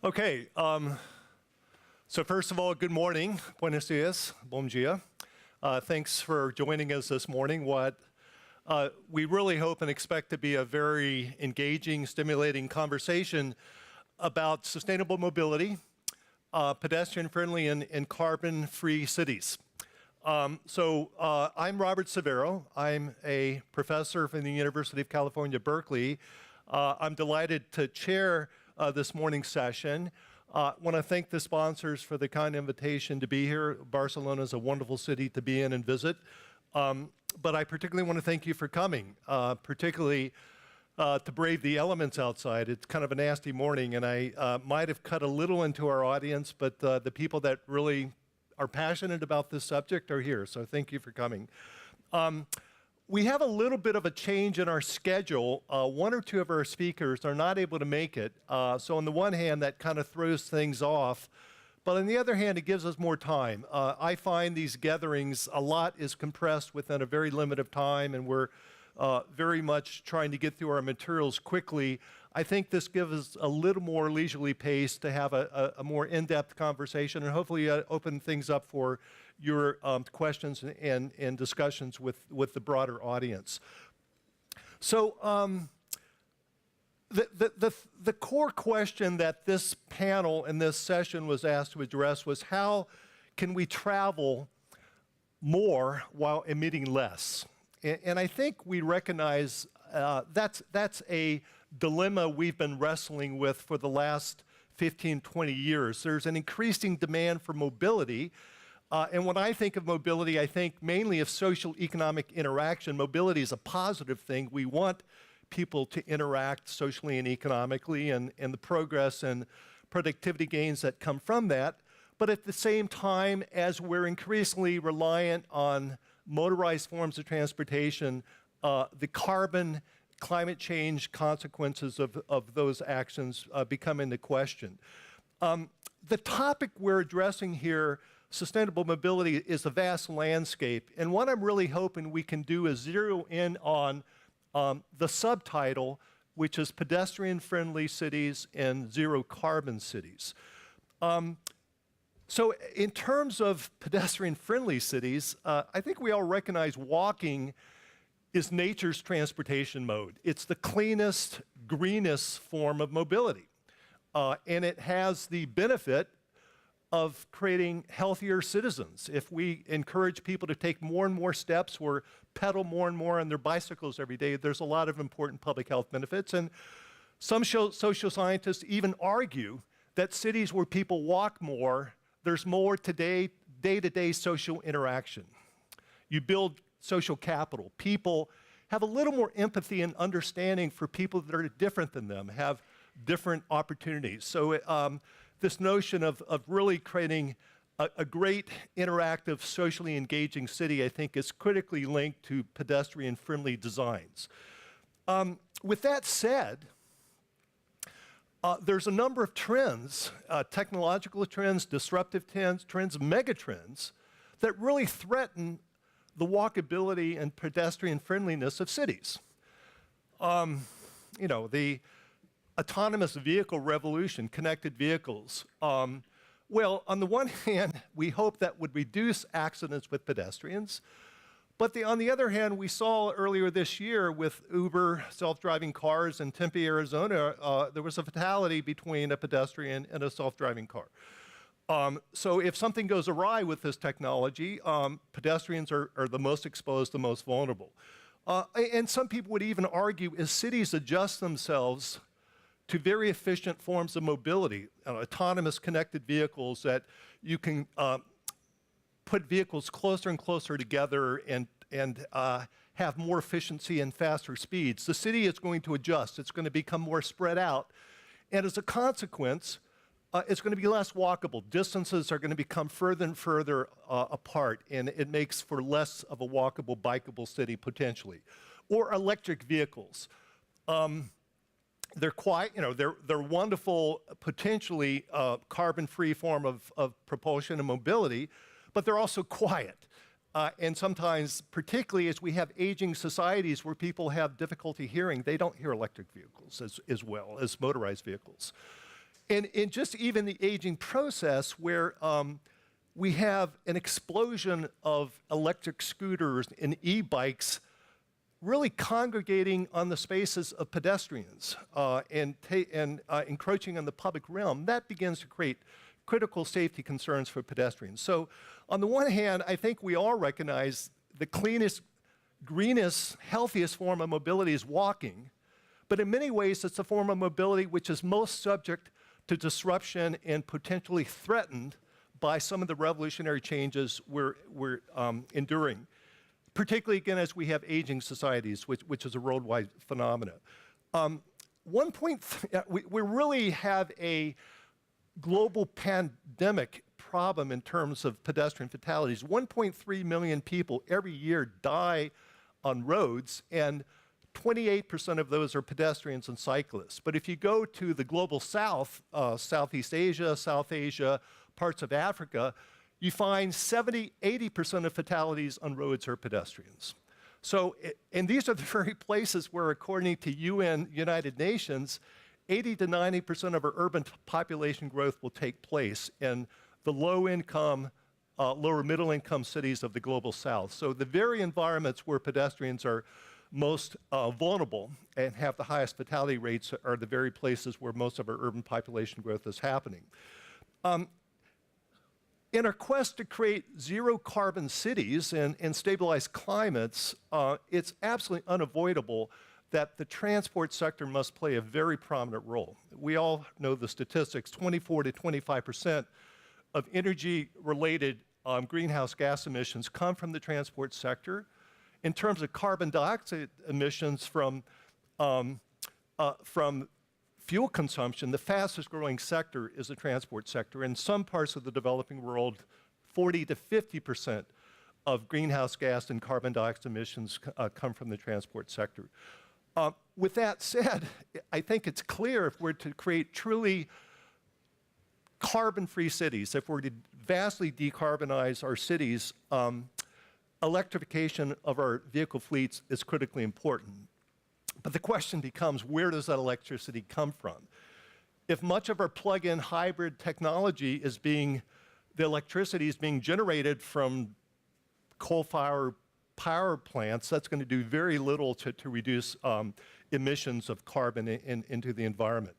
Okay, so first of all, good morning. Buenos dias, bom dia. Thanks for joining us this morning. What we really hope and expect to be a very engaging, stimulating conversation about sustainable mobility, pedestrian-friendly and carbon-free cities. I'm Robert Cervero. I'm a professor from the University of California, Berkeley. I'm delighted to chair this morning's session. I want to thank the sponsors for the kind invitation to be here. Barcelona is a wonderful city to be in and visit. But I particularly want to thank you for coming, particularly to brave the elements outside. It's kind of a nasty morning, and I might have cut a little into our audience, but the people that really are passionate about this subject are here, so thank you for coming. We have a little bit of a change in our schedule. One or two of our speakers are not able to make it. So on the one hand, that kind of throws things off. But on the other hand, it gives us more time. I find these gatherings, a lot is compressed within a very limited time, and we're very much trying to get through our materials quickly. I think this gives us a little more leisurely pace to have a more in-depth conversation and hopefully open things up for your questions and discussions with the broader audience. So the core question that this panel and this session was asked to address was how can we travel more while emitting less? And I think we recognize that's a dilemma we've been wrestling with for the last 15, 20 years. There's an increasing demand for mobility. And when I think of mobility, I think mainly of social economic interaction. Mobility is a positive thing. We want people to interact socially and economically and the progress and productivity gains that come from that. But at the same time, as we're increasingly reliant on motorized forms of transportation, the climate change consequences of those actions become into question. The topic we're addressing here, sustainable mobility, is a vast landscape. And what I'm really hoping we can do is zero in on the subtitle, which is pedestrian-friendly cities and zero-carbon cities. So in terms of pedestrian-friendly cities, I think we all recognize walking is nature's transportation mode. It's the cleanest, greenest form of mobility. And it has the benefit of creating healthier citizens. If we encourage people to take more and more steps or pedal more and more on their bicycles every day, there's a lot of important public health benefits. And some social scientists even argue that cities where people walk more, there's more day-to-day social interaction. You build social capital. People have a little more empathy and understanding for people that are different than them, have different opportunities. So this notion of really creating a great, interactive, socially engaging city, I think, is critically linked to pedestrian-friendly designs. With that said, there's a number of trends, technological trends, disruptive trends, megatrends, that really threaten the walkability and pedestrian friendliness of cities. The autonomous vehicle revolution, connected vehicles. Well, on the one hand, we hope that would reduce accidents with pedestrians. But on the other hand, we saw earlier this year with Uber self-driving cars in Tempe, Arizona, there was a fatality between a pedestrian and a self-driving car. So if something goes awry with this technology, pedestrians are the most exposed, the most vulnerable. And some people would even argue as cities adjust themselves to very efficient forms of mobility, autonomous connected vehicles that you can put vehicles closer and closer together and have more efficiency and faster speeds. The city is going to adjust. It's going to become more spread out. And as a consequence, it's going to be less walkable. Distances are going to become further and further apart, and it makes for less of a walkable, bikeable city potentially. Or electric vehicles. They're quite, they're wonderful, potentially carbon-free form of propulsion and mobility, but they're also quiet. And sometimes, particularly as we have aging societies where people have difficulty hearing, they don't hear electric vehicles as well as motorized vehicles. And in just even the aging process where we have an explosion of electric scooters and e-bikes really congregating on the spaces of pedestrians and encroaching on the public realm, that begins to create critical safety concerns for pedestrians. So on the one hand, I think we all recognize the cleanest, greenest, healthiest form of mobility is walking, but in many ways it's a form of mobility which is most subject to disruption and potentially threatened by some of the revolutionary changes we're enduring, particularly again as we have aging societies, which is a worldwide phenomenon. We really have a global pandemic problem in terms of pedestrian fatalities. 1.3 million people every year die on roads, and 28% of those are pedestrians and cyclists. But if you go to the global south, Southeast Asia, South Asia, parts of Africa, you find 80% of fatalities on roads are pedestrians. So, and these are the very places where, according to United Nations, 80 to 90% of our urban population growth will take place in the low-income, lower middle-income cities of the global south. So the very environments where pedestrians are most vulnerable and have the highest fatality rates are the very places where most of our urban population growth is happening. In our quest to create zero-carbon cities and stabilize climates, it's absolutely unavoidable that the transport sector must play a very prominent role. We all know the statistics, 24 to 25% of energy-related greenhouse gas emissions come from the transport sector. In terms of carbon dioxide emissions from fuel consumption, the fastest growing sector is the transport sector. In some parts of the developing world, 40 to 50% of greenhouse gas and carbon dioxide emissions come from the transport sector. With that said, I think it's clear if we're to create truly carbon-free cities, if we're to vastly decarbonize our cities, electrification of our vehicle fleets is critically important. But the question becomes, where does that electricity come from? If much of our plug-in hybrid technology is the electricity is being generated from coal-fired power plants, that's going to do very little to reduce emissions of carbon into the environment.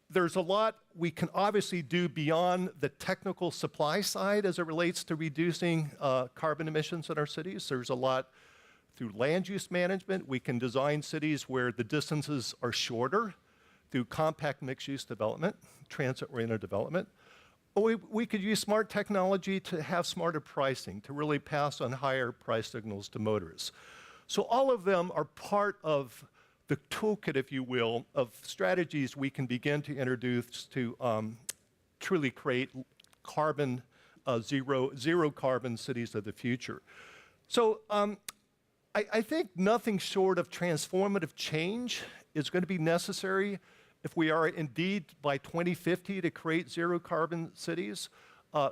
There's a lot we can obviously do beyond the technical supply side as it relates to reducing carbon emissions in our cities. There's a lot through land use management. We can design cities where the distances are shorter through compact mixed-use development, transit-oriented development. Or we could use smart technology to have smarter pricing, to really pass on higher price signals to motorists. So all of them are part of the toolkit, if you will, of strategies we can begin to introduce to truly create carbon, zero carbon cities of the future. So I think nothing short of transformative change is going to be necessary if we are indeed by 2050 to create zero carbon cities.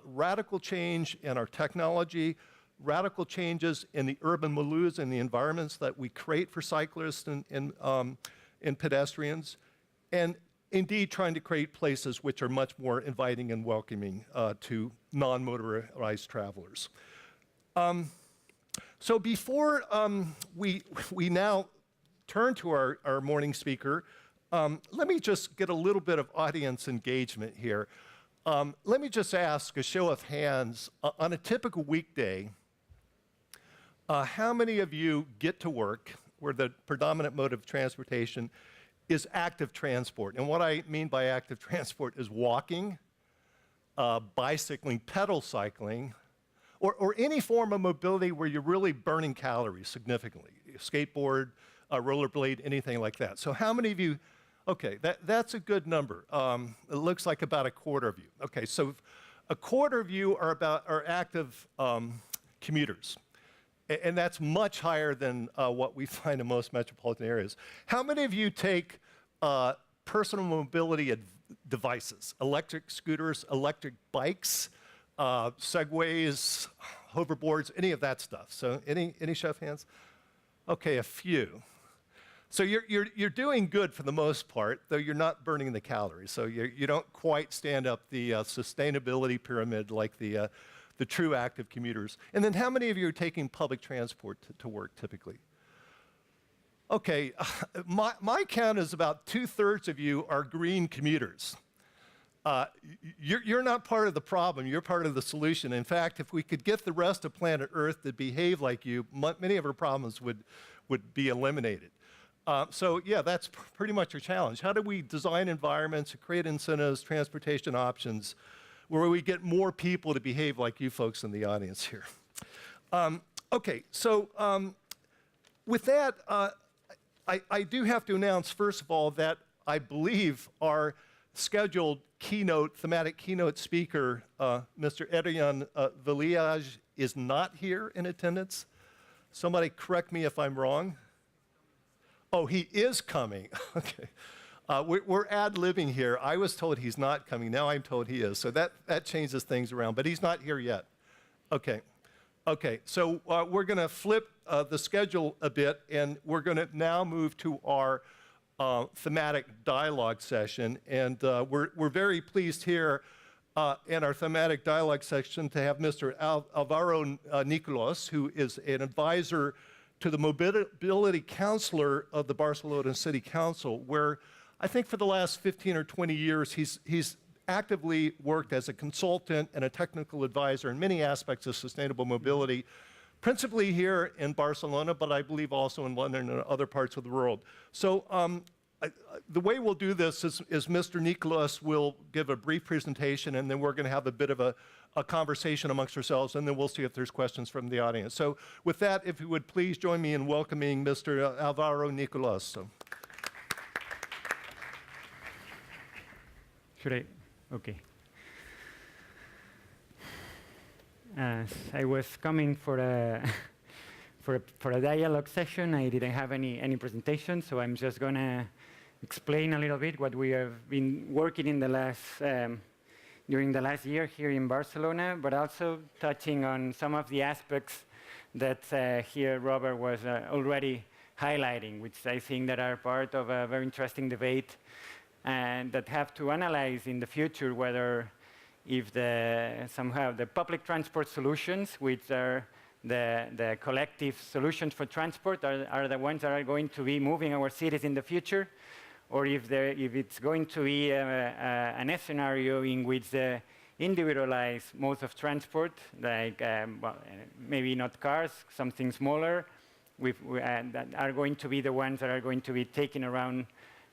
Radical change in our technology, radical changes in the urban milieus and the environments that we create for cyclists and pedestrians, and indeed trying to create places which are much more inviting and welcoming to non-motorized travelers. So before we now turn to our morning speaker, let me just get a little bit of audience engagement here. Let me just ask a show of hands, on a typical weekday, how many of you get to work where the predominant mode of transportation is active transport? And what I mean by active transport is walking, bicycling, pedal cycling, or any form of mobility where you're really burning calories significantly, skateboard, rollerblade, anything like that. So how many of you, okay, that's a good number. It looks like about a quarter of you. Okay, so a quarter of you are active commuters. And that's much higher than what we find in most metropolitan areas. How many of you take personal mobility devices, electric scooters, electric bikes, segways, hoverboards, any of that stuff? So any show of hands? Okay, a few. So you're doing good for the most part, though you're not burning the calories. So you don't quite stand up the sustainability pyramid like the true active commuters. And then how many of you are taking public transport to work typically? Okay, my count is about 2/3 of you are green commuters. You're not part of the problem, you're part of the solution. In fact, if we could get the rest of planet Earth to behave like you, many of our problems would be eliminated. So yeah, that's pretty much your challenge. How do we design environments and create incentives, transportation options, where we get more people to behave like you folks in the audience here? Okay, so with that, I do have to announce, first of all, that I believe our scheduled thematic keynote speaker, Mr. Erion Veliaj, is not here in attendance. Somebody correct me if I'm wrong. Oh, he is coming. Okay. We're ad-libbing here. I was told he's not coming. Now I'm told he is. So that changes things around. But he's not here yet. Okay. Okay. So we're going to flip the schedule a bit, and we're going to now move to our thematic dialogue session. And we're very pleased here in our thematic dialogue section to have Mr. Alvaro Nicolás, who is an advisor to the Mobility Councilor of the Barcelona City Council, where I think for the last 15 or 20 years, he's actively worked as a consultant and a technical advisor in many aspects of sustainable mobility, principally here in Barcelona, but I believe also in London and other parts of the world. So the way we'll do this is Mr. Nicolás will give a brief presentation, and then we're going to have a bit of a conversation amongst ourselves, and then we'll see if there's questions from the audience. So with that, if you would please join me in welcoming Mr. Alvaro Nicolás. So. Should I? Okay. As I was coming for a dialogue session, I didn't have any presentation, so I'm just going to explain a little bit what we have been working in the last during the last year here in Barcelona, but also touching on some of the aspects that here Robert was already highlighting, which I think that are part of a very interesting debate and that have to analyze in the future whether if somehow the public transport solutions, which are the collective solutions for transport, are the ones that are going to be moving our cities in the future, or if it's going to be a scenario in which the individualized modes of transport, like well, maybe not cars, something smaller, that are going to be the ones that are going to be taking around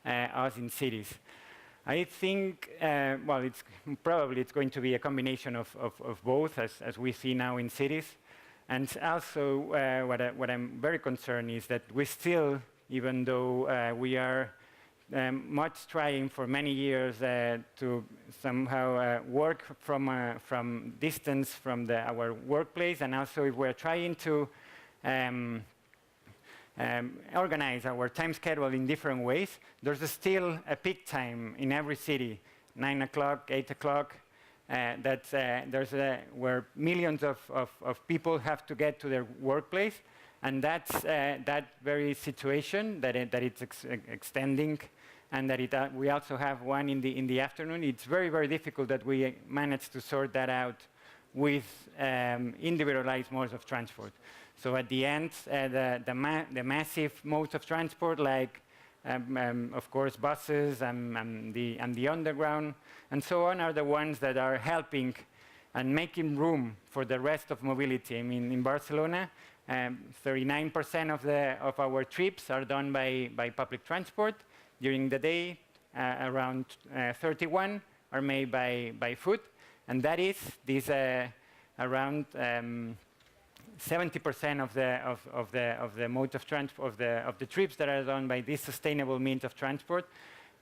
us in cities. I think, well, it's going to be a combination of both, as we see now in cities. And also, what I'm very concerned is that we still, even though we are much trying for many years to somehow work from distance from our workplace, and also if we're trying to organize our time schedule in different ways, there's still a peak time in every city, 9 o'clock, 8 o'clock, where millions of people have to get to their workplace, and that's that very situation that it's extending, and that we also have one in the afternoon. It's very, very difficult that we manage to sort that out with individualized modes of transport. So at the end, the massive modes of transport, like of course buses and the underground and so on, are the ones that are helping and making room for the rest of mobility. I mean, in Barcelona, 39% of our trips are done by public transport. During the day, around 31 are made by foot, and that is this around 70% of the mode of transport of the trips that are done by this sustainable means of transport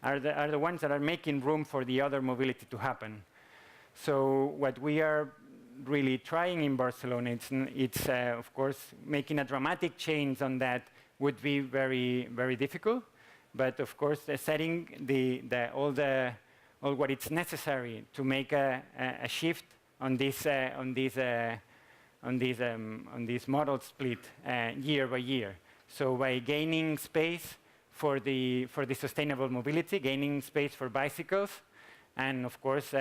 are the ones that are making room for the other mobility to happen. So what we are really trying in Barcelona, it's of course making a dramatic change on that would be very, very difficult. But of course, setting all what it's necessary to make a shift on this model split year by year. So by gaining space for the sustainable mobility, gaining space for bicycles, and of course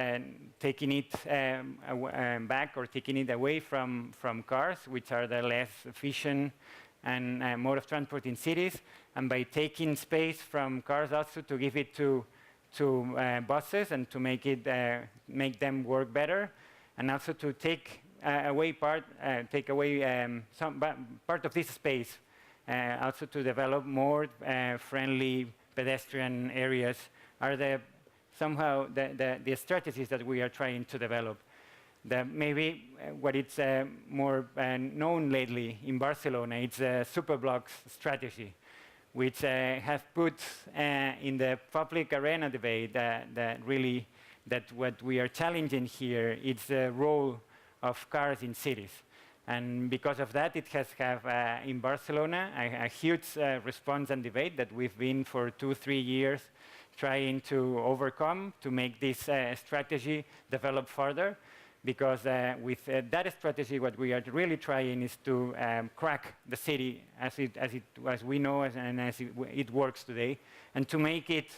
taking it back or taking it away from cars, which are the less efficient and mode of transport in cities, and by taking space from cars also to give it to buses and to make them work better, and also to take away part of this space, also to develop more friendly pedestrian areas, are somehow the strategies that we are trying to develop. Maybe what it's more known lately in Barcelona, it's a superblocks strategy, which have put in the public arena debate that what we are challenging here is the role of cars in cities. And because of that, it has in Barcelona a huge response and debate that we've been for 2-3 years trying to overcome, to make this strategy develop further. Because with that strategy, what we are really trying is to crack the city as we know and as it works today, and to make it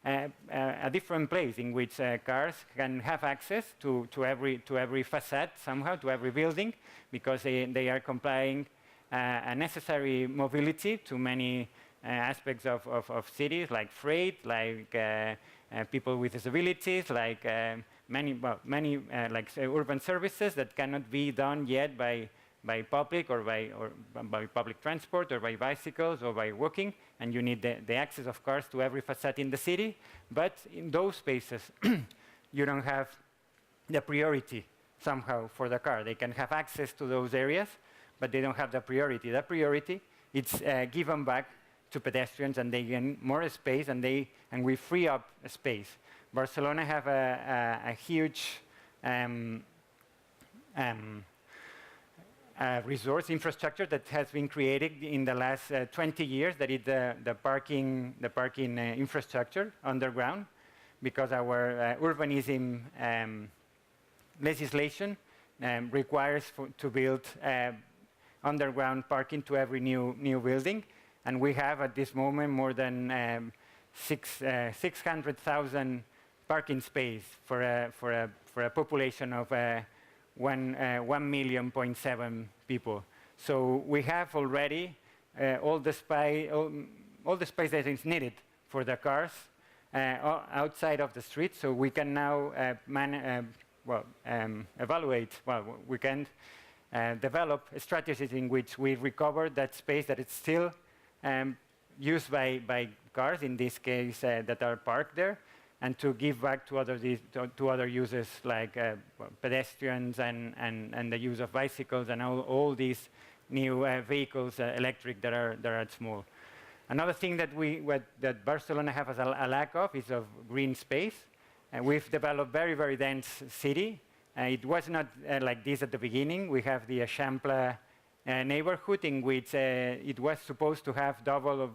a different place in which cars can have access to every facade somehow, to every building, because they are complying a necessary mobility to many aspects of cities, like freight, like people with disabilities, like many urban services that cannot be done yet by public or by public transport or by bicycles or by walking, and you need the access of cars to every facade in the city. But in those spaces, you don't have the priority somehow for the car. They can have access to those areas, but they don't have the priority. The priority is given back to pedestrians, and they gain more space, and we free up space. Barcelona have a huge resource infrastructure that has been created in the last 20 years. That is the parking infrastructure underground, because our urbanism legislation requires to build underground parking to every new building, and we have at this moment more than 600,000 parking space for a population of 1.7 million people. So we have already all the space that is needed for the cars outside of the street. So we can now evaluate. Well, we can develop strategies in which we recover that space that is still used by cars, in this case, that are parked there, and to give back to other users like pedestrians and the use of bicycles and all these new vehicles, electric, that are small. Another thing that Barcelona have as a lack of is of green space. We've developed very dense city. It was not like this at the beginning. We have the Eixample neighborhood, in which it was supposed to have double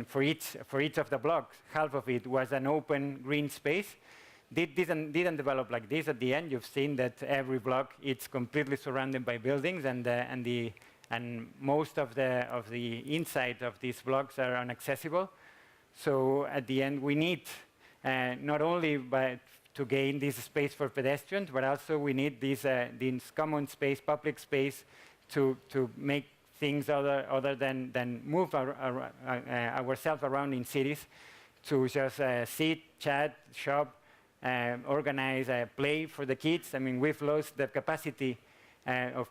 for each of the blocks, half of it was an open green space. Didn't develop like this. At the end, you've seen that every block it's completely surrounded by buildings, and most of the inside of these blocks are inaccessible. So at the end, we need not only to gain this space for pedestrians, but also we need this common space, public space, to make things other than move ourselves around in cities, to just sit, chat, shop, organize, play for the kids. I mean, we've lost the capacity of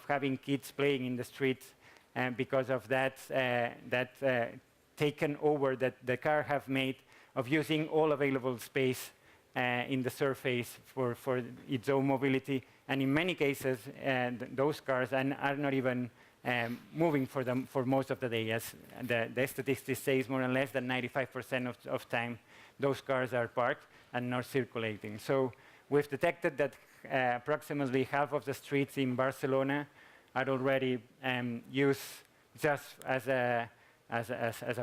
having kids playing in the streets because of that taken over that the car have made of using all available space in the surface for its own mobility. And in many cases, those cars are not even moving for most of the day. As the statistics says, more or less than 95% of time, those cars are parked and not circulating. So we've detected that approximately half of the streets in Barcelona are already used just as a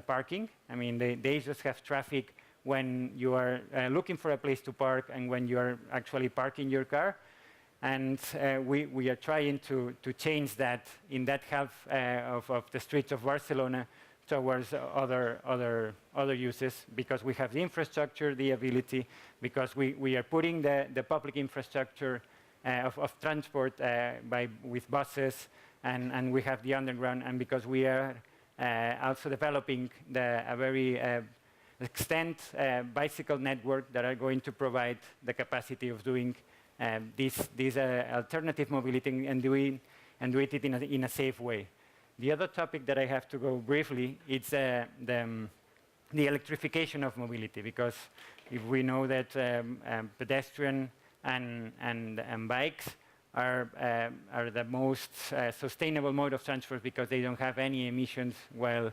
parking. I mean, they just have traffic when you are looking for a place to park and when you are actually parking your car. And we are trying to change that in that half of the streets of Barcelona, towards other uses, because we have the infrastructure, the ability, because we are putting the public infrastructure of transport with buses, and we have the underground, and because we are also developing a very extent bicycle network that are going to provide the capacity of doing this alternative mobility and do it in a safe way. The other topic that I have to go briefly is the electrification of mobility, because if we know that pedestrian and bikes are the most sustainable mode of transport because they don't have any emissions while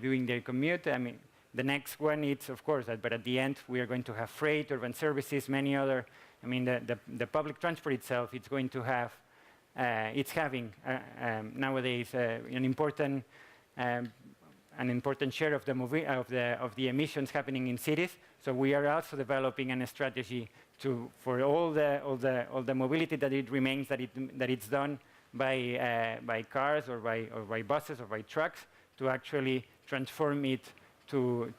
doing their commute. I mean, the next one is, of course, but at the end we are going to have freight, urban services, many other. I mean, the public transport itself, it's going to have, it's having nowadays an important share of the emissions happening in cities. So we are also developing a strategy for all the mobility that it remains, that it's done by cars or by buses or by trucks, to actually transform it to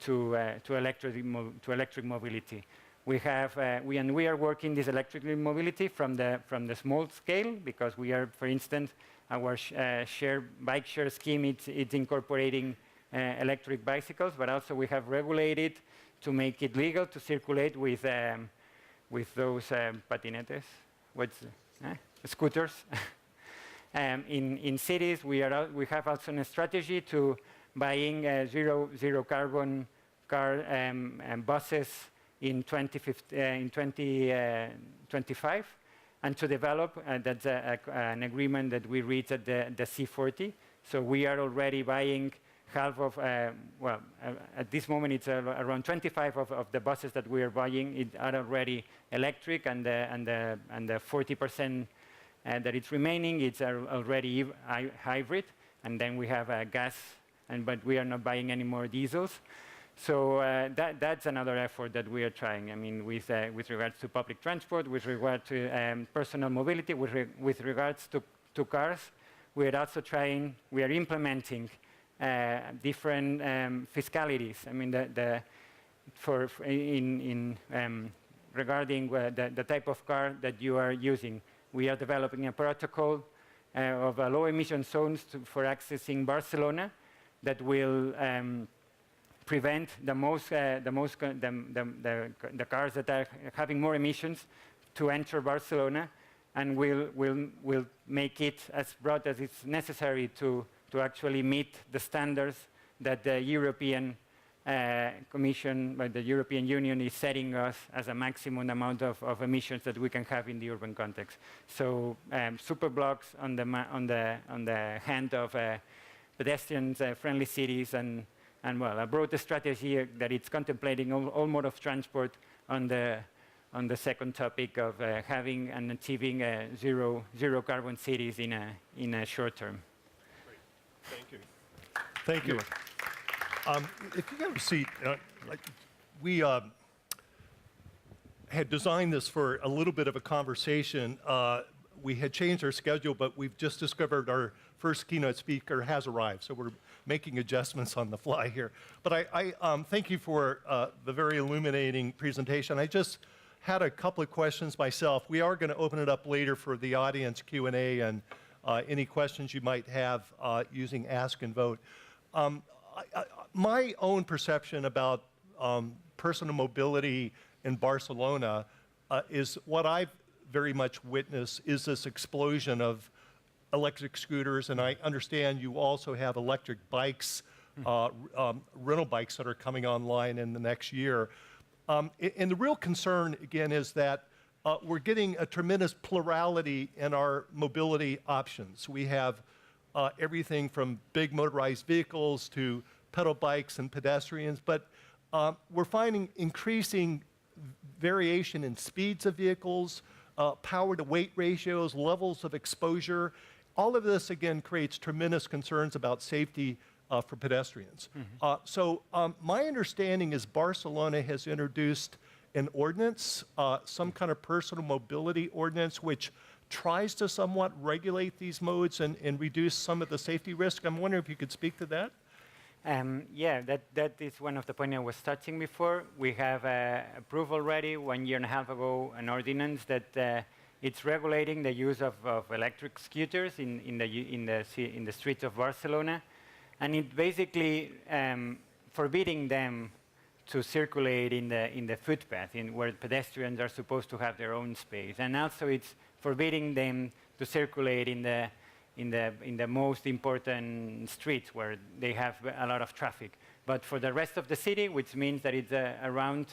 electric mobility. We are working this electric mobility from the small scale, because we are, for instance, our bike share scheme, it's incorporating electric bicycles, but also we have regulated to make it legal to circulate with those patinetes, scooters. In cities, we have also a strategy to buying zero carbon car and buses in 2025, and to develop, that's an agreement that we reached at the C40. So we are already buying half of, at this moment it's around 25 of the buses that we are buying are already electric, and the 40% that it's remaining, it's already hybrid, and then we have gas, but we are not buying any more diesels. So that's another effort that we are trying. I mean, with regards to public transport, with regard to personal mobility, with regards to cars, we are also trying. We are implementing different fiscalities. I mean, regarding the type of car that you are using, we are developing a protocol of low emission zones for accessing Barcelona that will prevent the cars that are having more emissions to enter Barcelona, and will make it as broad as it's necessary to actually meet the standards that the European Commission, by the European Union, is setting us as a maximum amount of emissions that we can have in the urban context. So super blocks on the hand of pedestrian-friendly cities, and well, a broader strategy that it's contemplating all mode of transport on the second topic of having and achieving zero carbon cities in a short term. Great. Thank you. Thank you. If you have a seat, we had designed this for a little bit of a conversation. We had changed our schedule, but we've just discovered our first keynote speaker has arrived, so we're making adjustments on the fly here. But I thank you for the very illuminating presentation. I just had a couple of questions myself. We are going to open it up later for the audience Q&A and any questions you might have using Ask and Vote. My own perception about personal mobility in Barcelona is what I've very much witnessed is this explosion of electric scooters, and I understand you also have electric bikes, rental bikes that are coming online in the next year. And the real concern, again, is that we're getting a tremendous plurality in our mobility options. We have everything from big motorized vehicles to pedal bikes and pedestrians, but we're finding increasing variation in speeds of vehicles, power to weight ratios, levels of exposure. All of this, again, creates tremendous concerns about safety for pedestrians. So my understanding is Barcelona has introduced an ordinance, some kind of personal mobility ordinance, which tries to somewhat regulate these modes and reduce some of the safety risk. I'm wondering if you could speak to that? Yeah, that is one of the points I was touching before. We have approved already 1.5 years ago an ordinance that it's regulating the use of electric scooters in the streets of Barcelona, and it basically forbidding them to circulate in the footpath, where pedestrians are supposed to have their own space, and also it's forbidding them to circulate in the most important streets where they have a lot of traffic. But for the rest of the city, which means that it's around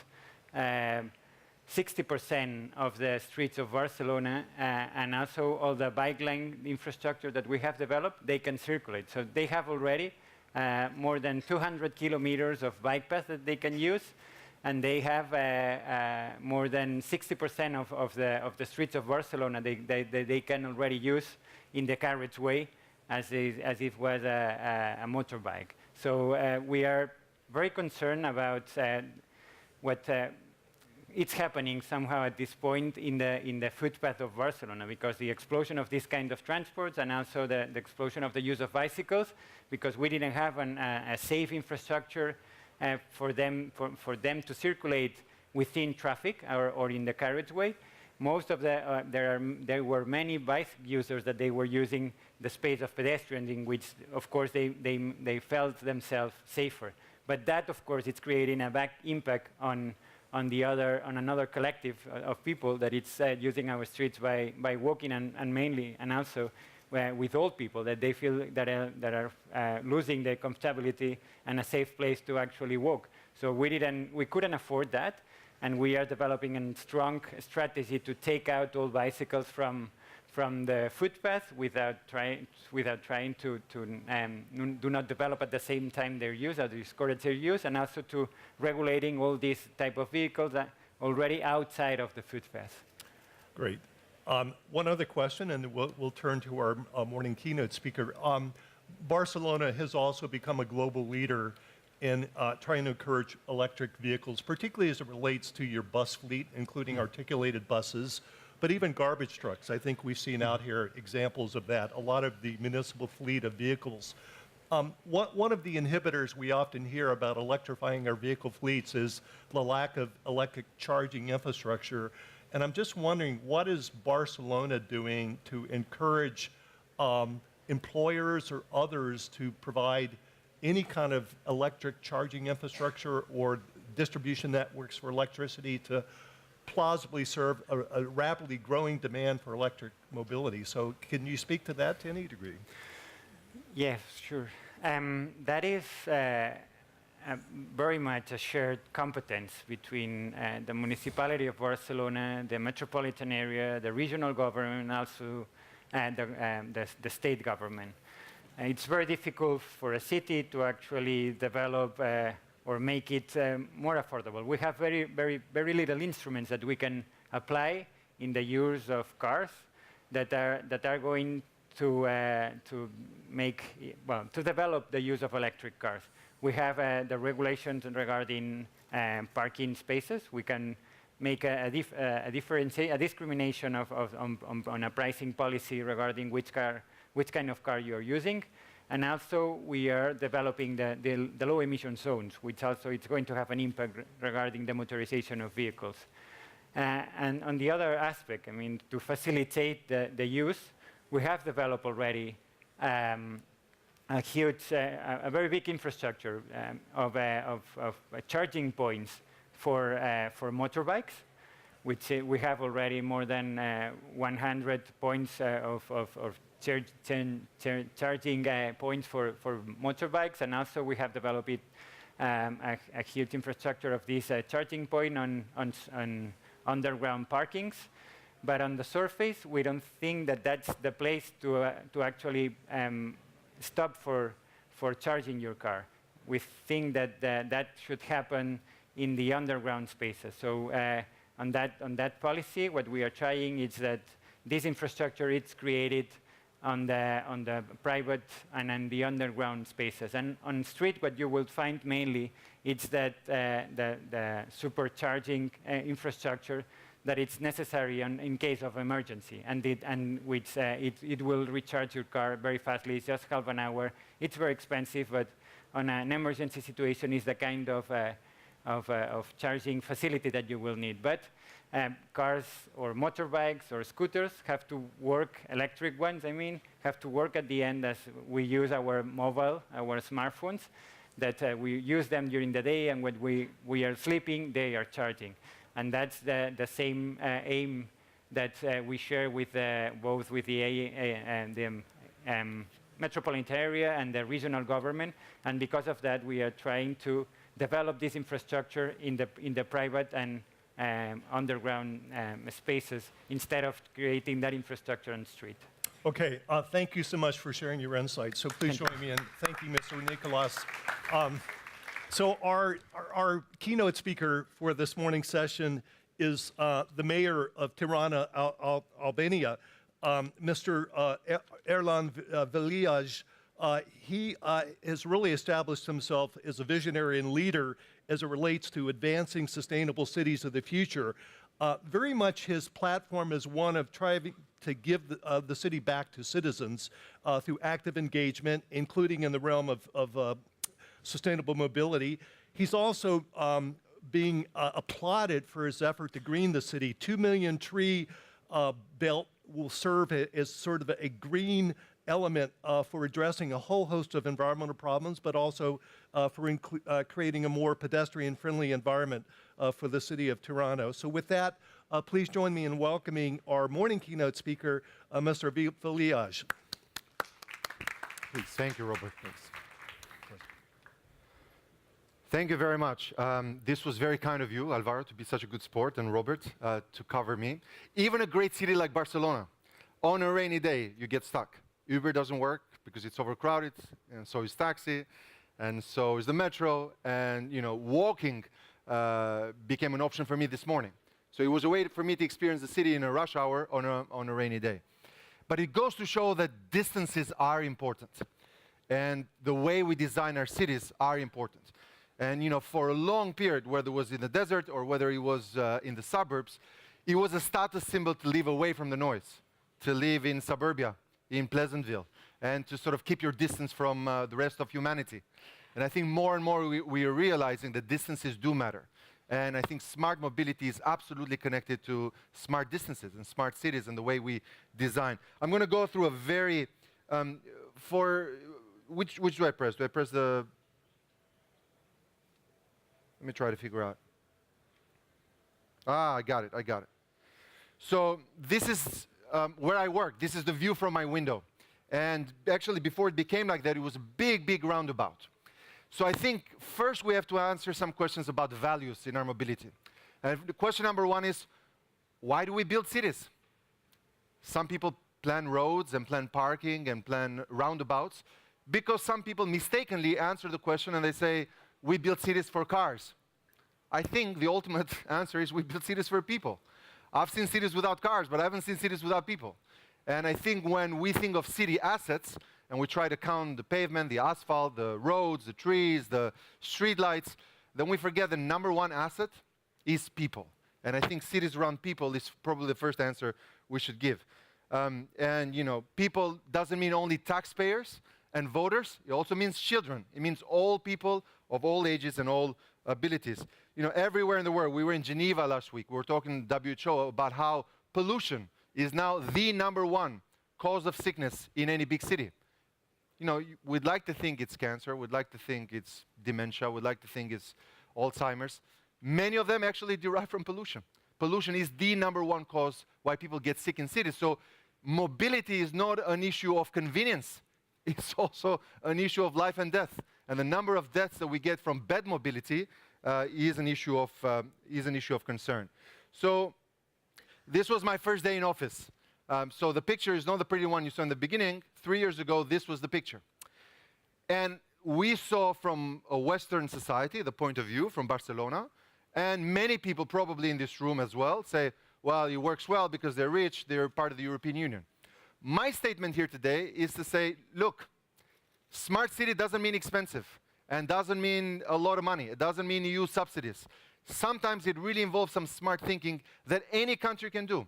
60% of the streets of Barcelona, and also all the bike lane infrastructure that we have developed, they can circulate. So they have already more than 200 kilometers of bike paths that they can use, and they have more than 60% of the streets of Barcelona they can already use in the carriageway as if it was a motorbike. So we are very concerned about what it's happening somehow at this point in the footpath of Barcelona, because the explosion of this kind of transports and also the explosion of the use of bicycles, because we didn't have a safe infrastructure for them to circulate within traffic or in the carriageway. Most of there were many bike users that they were using the space of pedestrians, in which, of course, they felt themselves safer. But that, of course, it's creating a back impact on another collective of people that it's using our streets by walking and mainly, and also with old people, that they feel that are losing their comfortability and a safe place to actually walk. So we couldn't afford that, and we are developing a strong strategy to take out all bicycles from the footpath without trying to do not develop at the same time their use, or discourage their use, and also to regulating all these type of vehicles that already outside of the footpath. Great. One other question, and we'll turn to our morning keynote speaker. Barcelona has also become a global leader in trying to encourage electric vehicles, particularly as it relates to your bus fleet, including articulated buses, but even garbage trucks. I think we've seen out here examples of that, a lot of the municipal fleet of vehicles. One of the inhibitors we often hear about electrifying our vehicle fleets is the lack of electric charging infrastructure. And I'm just wondering, what is Barcelona doing to encourage employers or others to provide any kind of electric charging infrastructure or distribution networks for electricity to plausibly serve a rapidly growing demand for electric mobility? So can you speak to that to any degree? Yes, sure. That is very much a shared competence between the Municipality of Barcelona, the metropolitan area, the regional government, and also the state government. It's very difficult for a city to actually develop or make it more affordable. We have very little instruments that we can apply in the use of cars that are going to develop the use of electric cars. We have the regulations regarding parking spaces. We can make a discrimination on a pricing policy regarding which kind of car you're using. And also, we are developing the low emission zones, which also it's going to have an impact regarding the motorization of vehicles. And on the other aspect, I mean, to facilitate the use, we have developed already a very big infrastructure of charging points for motorbikes, which we have already more than 100 points of charging points for motorbikes, and also we have developed a huge infrastructure of this charging point on underground parkings. But on the surface, we don't think that that's the place to actually stop for charging your car. We think that that should happen in the underground spaces. So on that policy, what we are trying is that this infrastructure is created on the private and on the underground spaces. And on street, what you will find mainly is that the supercharging infrastructure that it's necessary in case of emergency, and which it will recharge your car very fastly. It's just half an hour. It's very expensive, but on an emergency situation is the kind of charging facility that you will need. But cars or motorbikes or scooters have to work, electric ones, I mean, have to work at the end as we use our mobile, our smartphones, that we use them during the day, and when we are sleeping, they are charging. And that's the same aim that we share with both with the metropolitan area and the regional government. And because of that, we are trying to develop this infrastructure in the private and underground spaces instead of creating that infrastructure on the street. Okay, thank you so much for sharing your insights. So please join me in thanking Mr. Nicolás. So our keynote speaker for this morning's session is the mayor of Tirana, Albania, Mr. Erion Veliaj. He has really established himself as a visionary and leader as it relates to advancing sustainable cities of the future. Very much his platform is one of trying to give the city back to citizens through active engagement, including in the realm of sustainable mobility. He's also being applauded for his effort to green the city. 2 million tree belt will serve as sort of a green element for addressing a whole host of environmental problems, but also for creating a more pedestrian-friendly environment for the city of Tirana. So with that, please join me in welcoming our morning keynote speaker, Mr. Veliaj. Please, thank you, Robert. Thanks. Thank you very much. This was very kind of you, Alvaro, to be such a good sport, and Robert, to cover me. Even a great city like Barcelona, on a rainy day, you get stuck. Uber doesn't work because it's overcrowded, and so is taxi, and so is the metro, and walking became an option for me this morning. So it was a way for me to experience the city in a rush hour on a rainy day. But it goes to show that distances are important, and the way we design our cities are important. And for a long period, whether it was in the desert or whether it was in the suburbs, it was a status symbol to live away from the noise, to live in suburbia, in Pleasantville, and to sort of keep your distance from the rest of humanity. And I think more and more we are realizing that distances do matter. And I think smart mobility is absolutely connected to smart distances and smart cities and the way we design. I'm going to go through a very, which do I press? Do I press the... Let me try to figure out. I got it. So this is where I work. This is the view from my window. And actually, before it became like that, it was a big roundabout. So I think first we have to answer some questions about values in our mobility. And the question number one is, why do we build cities? Some people plan roads and plan parking and plan roundabouts because some people mistakenly answer the question and they say, we build cities for cars. I think the ultimate answer is we build cities for people. I've seen cities without cars, but I haven't seen cities without people. And I think when we think of city assets, and we try to count the pavement, the asphalt, the roads, the trees, the streetlights, then we forget the number one asset is people. And I think cities around people is probably the first answer we should give. People doesn't mean only taxpayers and voters. It also means children. It means all people of all ages and all abilities. Everywhere in the world. We were in Geneva last week. We were talking to WHO about how pollution is now the number one cause of sickness in any big city. We'd like to think it's cancer. We'd like to think it's dementia. We'd like to think it's Alzheimer's. Many of them actually derive from pollution. Pollution is the number one cause why people get sick in cities. So mobility is not an issue of convenience. It's also an issue of life and death. And the number of deaths that we get from bad mobility is an issue of concern. So this was my first day in office. So the picture is not the pretty one you saw in the beginning. 3 years ago, this was the picture. And we saw from a Western society, the point of view from Barcelona, and many people probably in this room as well say, well, it works well because they're rich, they're part of the European Union. My statement here today is to say, look, smart city doesn't mean expensive and doesn't mean a lot of money. It doesn't mean EU subsidies. Sometimes it really involves some smart thinking that any country can do.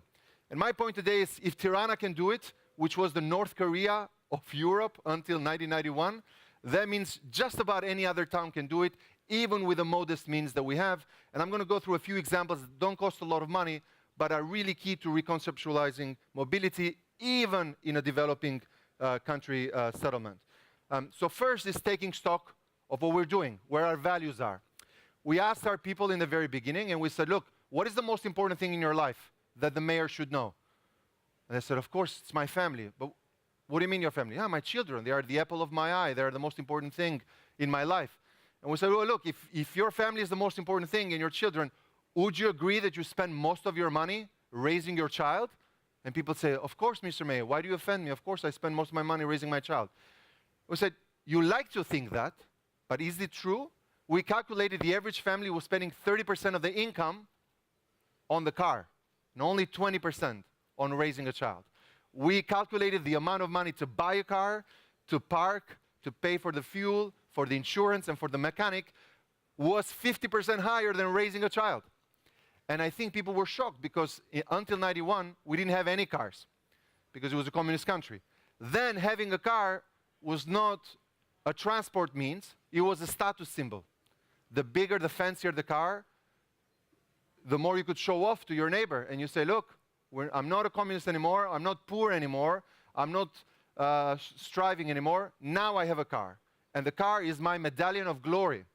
And my point today is if Tirana can do it, which was the North Korea of Europe until 1991, That means just about any other town can do it, even with the modest means that we have. And I'm going to go through a few examples that don't cost a lot of money, but are really key to reconceptualizing mobility, even in a developing country settlement. So first is taking stock of what we're doing, where our values are. We asked our people in the very beginning, and we said, look, what is the most important thing in your life that the mayor should know? And they said, of course, it's my family. But what do you mean your family? My children. They are the apple of my eye. They are the most important thing in my life. And we said, well, look, if your family is the most important thing and your children, would you agree that you spend most of your money raising your child? And people say, of course, Mr. Mayor. Why do you offend me? Of course, I spend most of my money raising my child. We said, you like to think that, but is it true? We calculated the average family was spending 30% of the income on the car, and only 20% on raising a child. We calculated the amount of money to buy a car, to park, to pay for the fuel, for the insurance, and for the mechanic was 50% higher than raising a child. And I think people were shocked because until 91, we didn't have any cars because it was a communist country. Then having a car was not a transport means, it was a status symbol. The bigger, the fancier the car, the more you could show off to your neighbor. And you say, look, I'm not a communist anymore, I'm not poor anymore, I'm not striving anymore, now I have a car. And the car is my medallion of glory.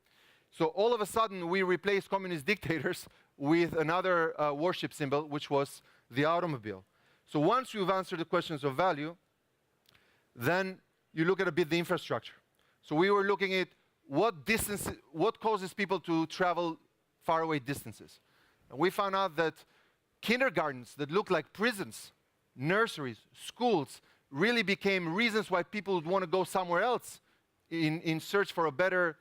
So all of a sudden, we replaced communist dictators with another worship symbol, which was the automobile. So once you've answered the questions of value, then you look at a bit the infrastructure. So we were looking at what causes people to travel faraway distances. And we found out that kindergartens that look like prisons, nurseries, schools, really became reasons why people would want to go somewhere else in search for a better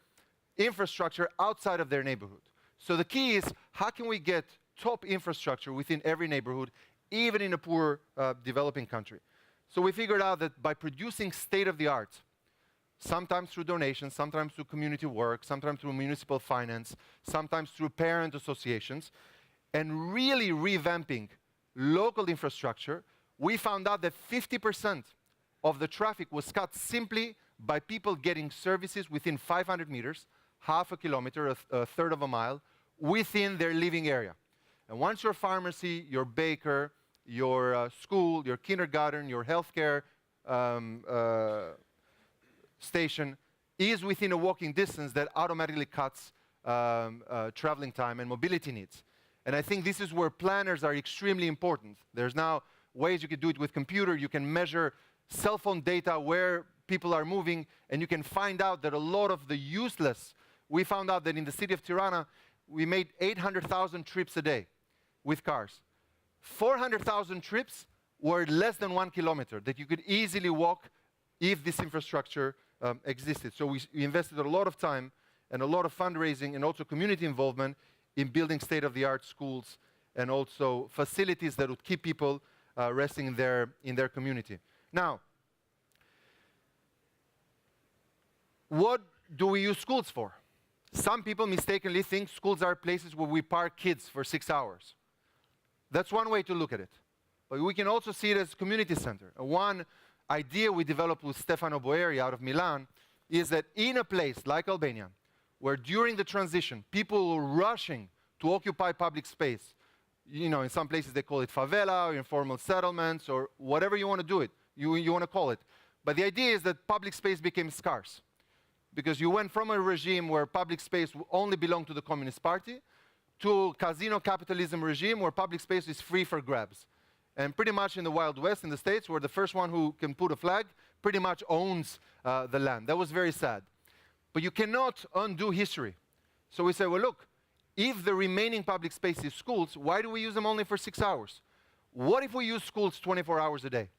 infrastructure outside of their neighborhood. So the key is, how can we get top infrastructure within every neighborhood, even in a poor developing country? So we figured out that by producing state-of-the-art, sometimes through donations, sometimes through community work, sometimes through municipal finance, sometimes through parent associations, and really revamping local infrastructure, we found out that 50% of the traffic was cut simply by people getting services within 500 meters, half a kilometer, a third of a mile, within their living area. And once your pharmacy, your baker, your school, your kindergarten, your healthcare station is within a walking distance, that automatically cuts traveling time and mobility needs. And I think this is where planners are extremely important. There's now ways you can do it with computer. You can measure cell phone data where people are moving, and you can find out that a lot of the useless, we found out that in the city of Tirana, we made 800,000 trips a day with cars. 400,000 trips were less than 1 kilometer that you could easily walk if this infrastructure existed. So we invested a lot of time and a lot of fundraising and also community involvement in building state-of-the-art schools and also facilities that would keep people resting in their community. Now, what do we use schools for? Some people mistakenly think schools are places where we park kids for 6 hours. That's one way to look at it. But we can also see it as a community center. One idea we developed with Stefano Boeri out of Milan is that in a place like Albania, where during the transition, people were rushing to occupy public space, you know, in some places they call it favela, or informal settlements, or whatever you want to do it, you want to call it. But the idea is that public space became scarce, because you went from a regime where public space only belonged to the Communist Party to a casino capitalism regime where public space is free for grabs. And pretty much in the Wild West in the States, where the first one who can put a flag pretty much owns the land. That was very sad. But you cannot undo history. So we say, well, look, if the remaining public space is schools, why do we use them only for 6 hours? What if we use schools 24 hours a day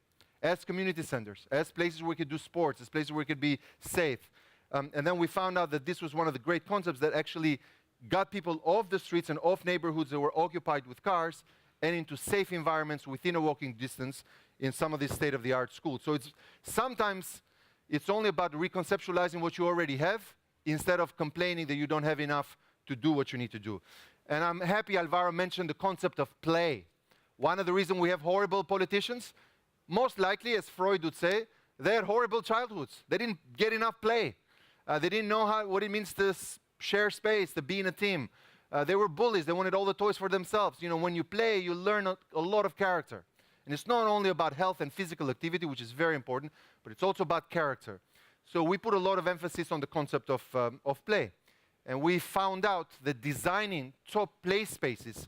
as community centers, as places where we could do sports, as places where we could be safe? And then we found out that this was one of the great concepts that actually got people off the streets and off neighborhoods that were occupied with cars and into safe environments within a walking distance in some of these state-of-the-art schools. So sometimes it's only about reconceptualizing what you already have instead of complaining that you don't have enough to do what you need to do. And I'm happy Alvaro mentioned the concept of play. One of the reasons we have horrible politicians, most likely, as Freud would say, they had horrible childhoods. They didn't get enough play. They didn't know what it means to share space, to be in a team. They were bullies. They wanted all the toys for themselves. You know, when you play, you learn a lot of character. And it's not only about health and physical activity, which is very important, but it's also about character. So we put a lot of emphasis on the concept of play. And we found out that designing top play spaces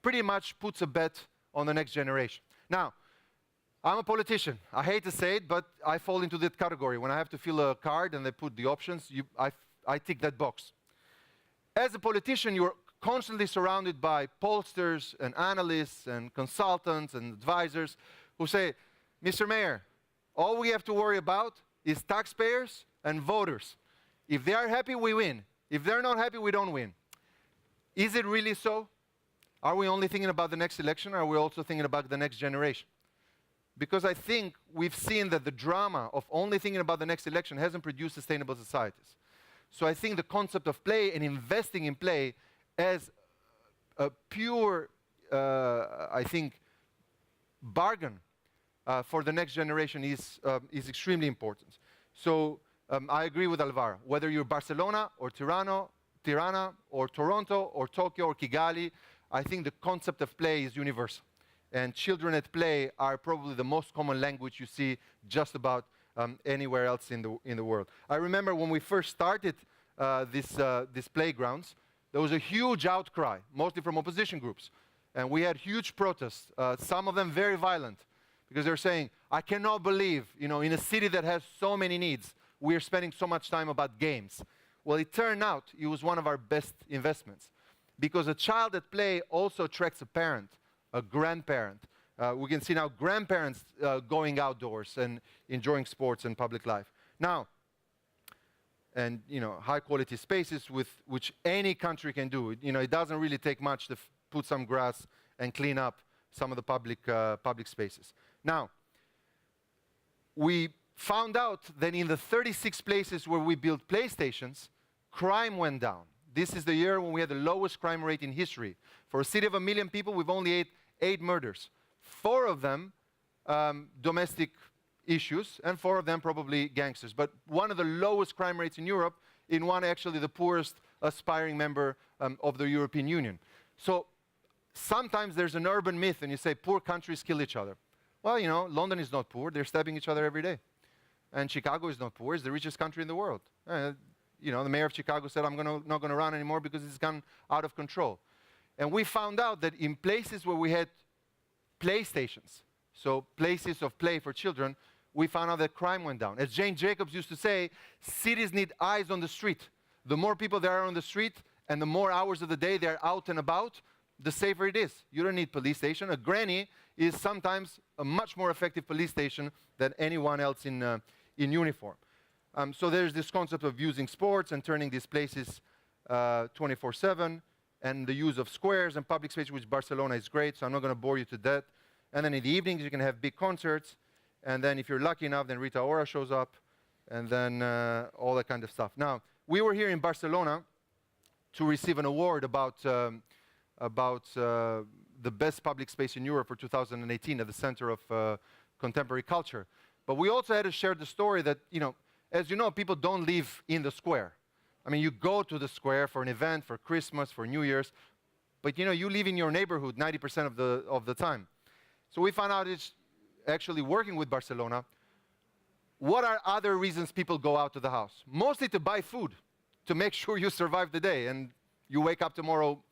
pretty much puts a bet on the next generation. Now, I'm a politician. I hate to say it, but I fall into that category. When I have to fill a card and they put the options, I tick that box. As a politician, you're constantly surrounded by pollsters and analysts and consultants and advisors who say, Mr. Mayor, all we have to worry about is taxpayers and voters. If they are happy, we win. If they're not happy, we don't win. Is it really so? Are we only thinking about the next election, or are we also thinking about the next generation? Because I think we've seen that the drama of only thinking about the next election hasn't produced sustainable societies. So I think the concept of play and investing in play as a pure, I think, bargain for the next generation is extremely important. So I agree with Alvaro. Whether you're Barcelona or Tirana or Toronto or Tokyo or Kigali, I think the concept of play is universal. And children at play are probably the most common language you see just about anywhere else in the world. I remember when we first started these playgrounds, there was a huge outcry, mostly from opposition groups. And we had huge protests, some of them very violent, because they're saying, I cannot believe, you know, in a city that has so many needs, we are spending so much time about games. Well, it turned out it was one of our best investments, because a child at play also attracts a parent, a grandparent. We can see now grandparents going outdoors and enjoying sports and public life. Now, and you know, high quality spaces which any country can do. You know, it doesn't really take much to put some grass and clean up some of the public spaces. Now, we found out that in the 36 places where we built PlayStations, crime went down. This is the year when we had the lowest crime rate in history. For a city of 1 million people, we've only had 8 murders. 4 of them domestic issues, and 4 of them probably gangsters. But one of the lowest crime rates in Europe, in one actually the poorest aspiring member of the European Union. So sometimes there's an urban myth, and you say poor countries kill each other. Well, you know, London is not poor. They're stabbing each other every day. And Chicago is not poor. It's the richest country in the world. You know, the mayor of Chicago said, I'm not going to run anymore because it's gone out of control. And we found out that in places where we had playstations, so places of play for children, we found out that crime went down. As Jane Jacobs used to say, cities need eyes on the street. The more people there are on the street and the more hours of the day they're out and about, the safer it is. You don't need police station. A granny is sometimes a much more effective police station than anyone else in uniform. So there's this concept of using sports and turning these places 24/7, and the use of squares and public space, which Barcelona is great, so I'm not going to bore you to death. And then in the evenings, you can have big concerts. And then if you're lucky enough, then Rita Ora shows up, and then all that kind of stuff. Now, we were here in Barcelona to receive an award about the best public space in Europe for 2018 at the Center of Contemporary Culture. But we also had to share the story that, you know, as you know, people don't live in the square. I mean, you go to the square for an event, for Christmas, for New Year's, but you know, you live in your neighborhood 90% of the time. So we found out it's actually working with Barcelona. What are other reasons people go out to the house? Mostly to buy food, to make sure you survive the day and you wake up tomorrow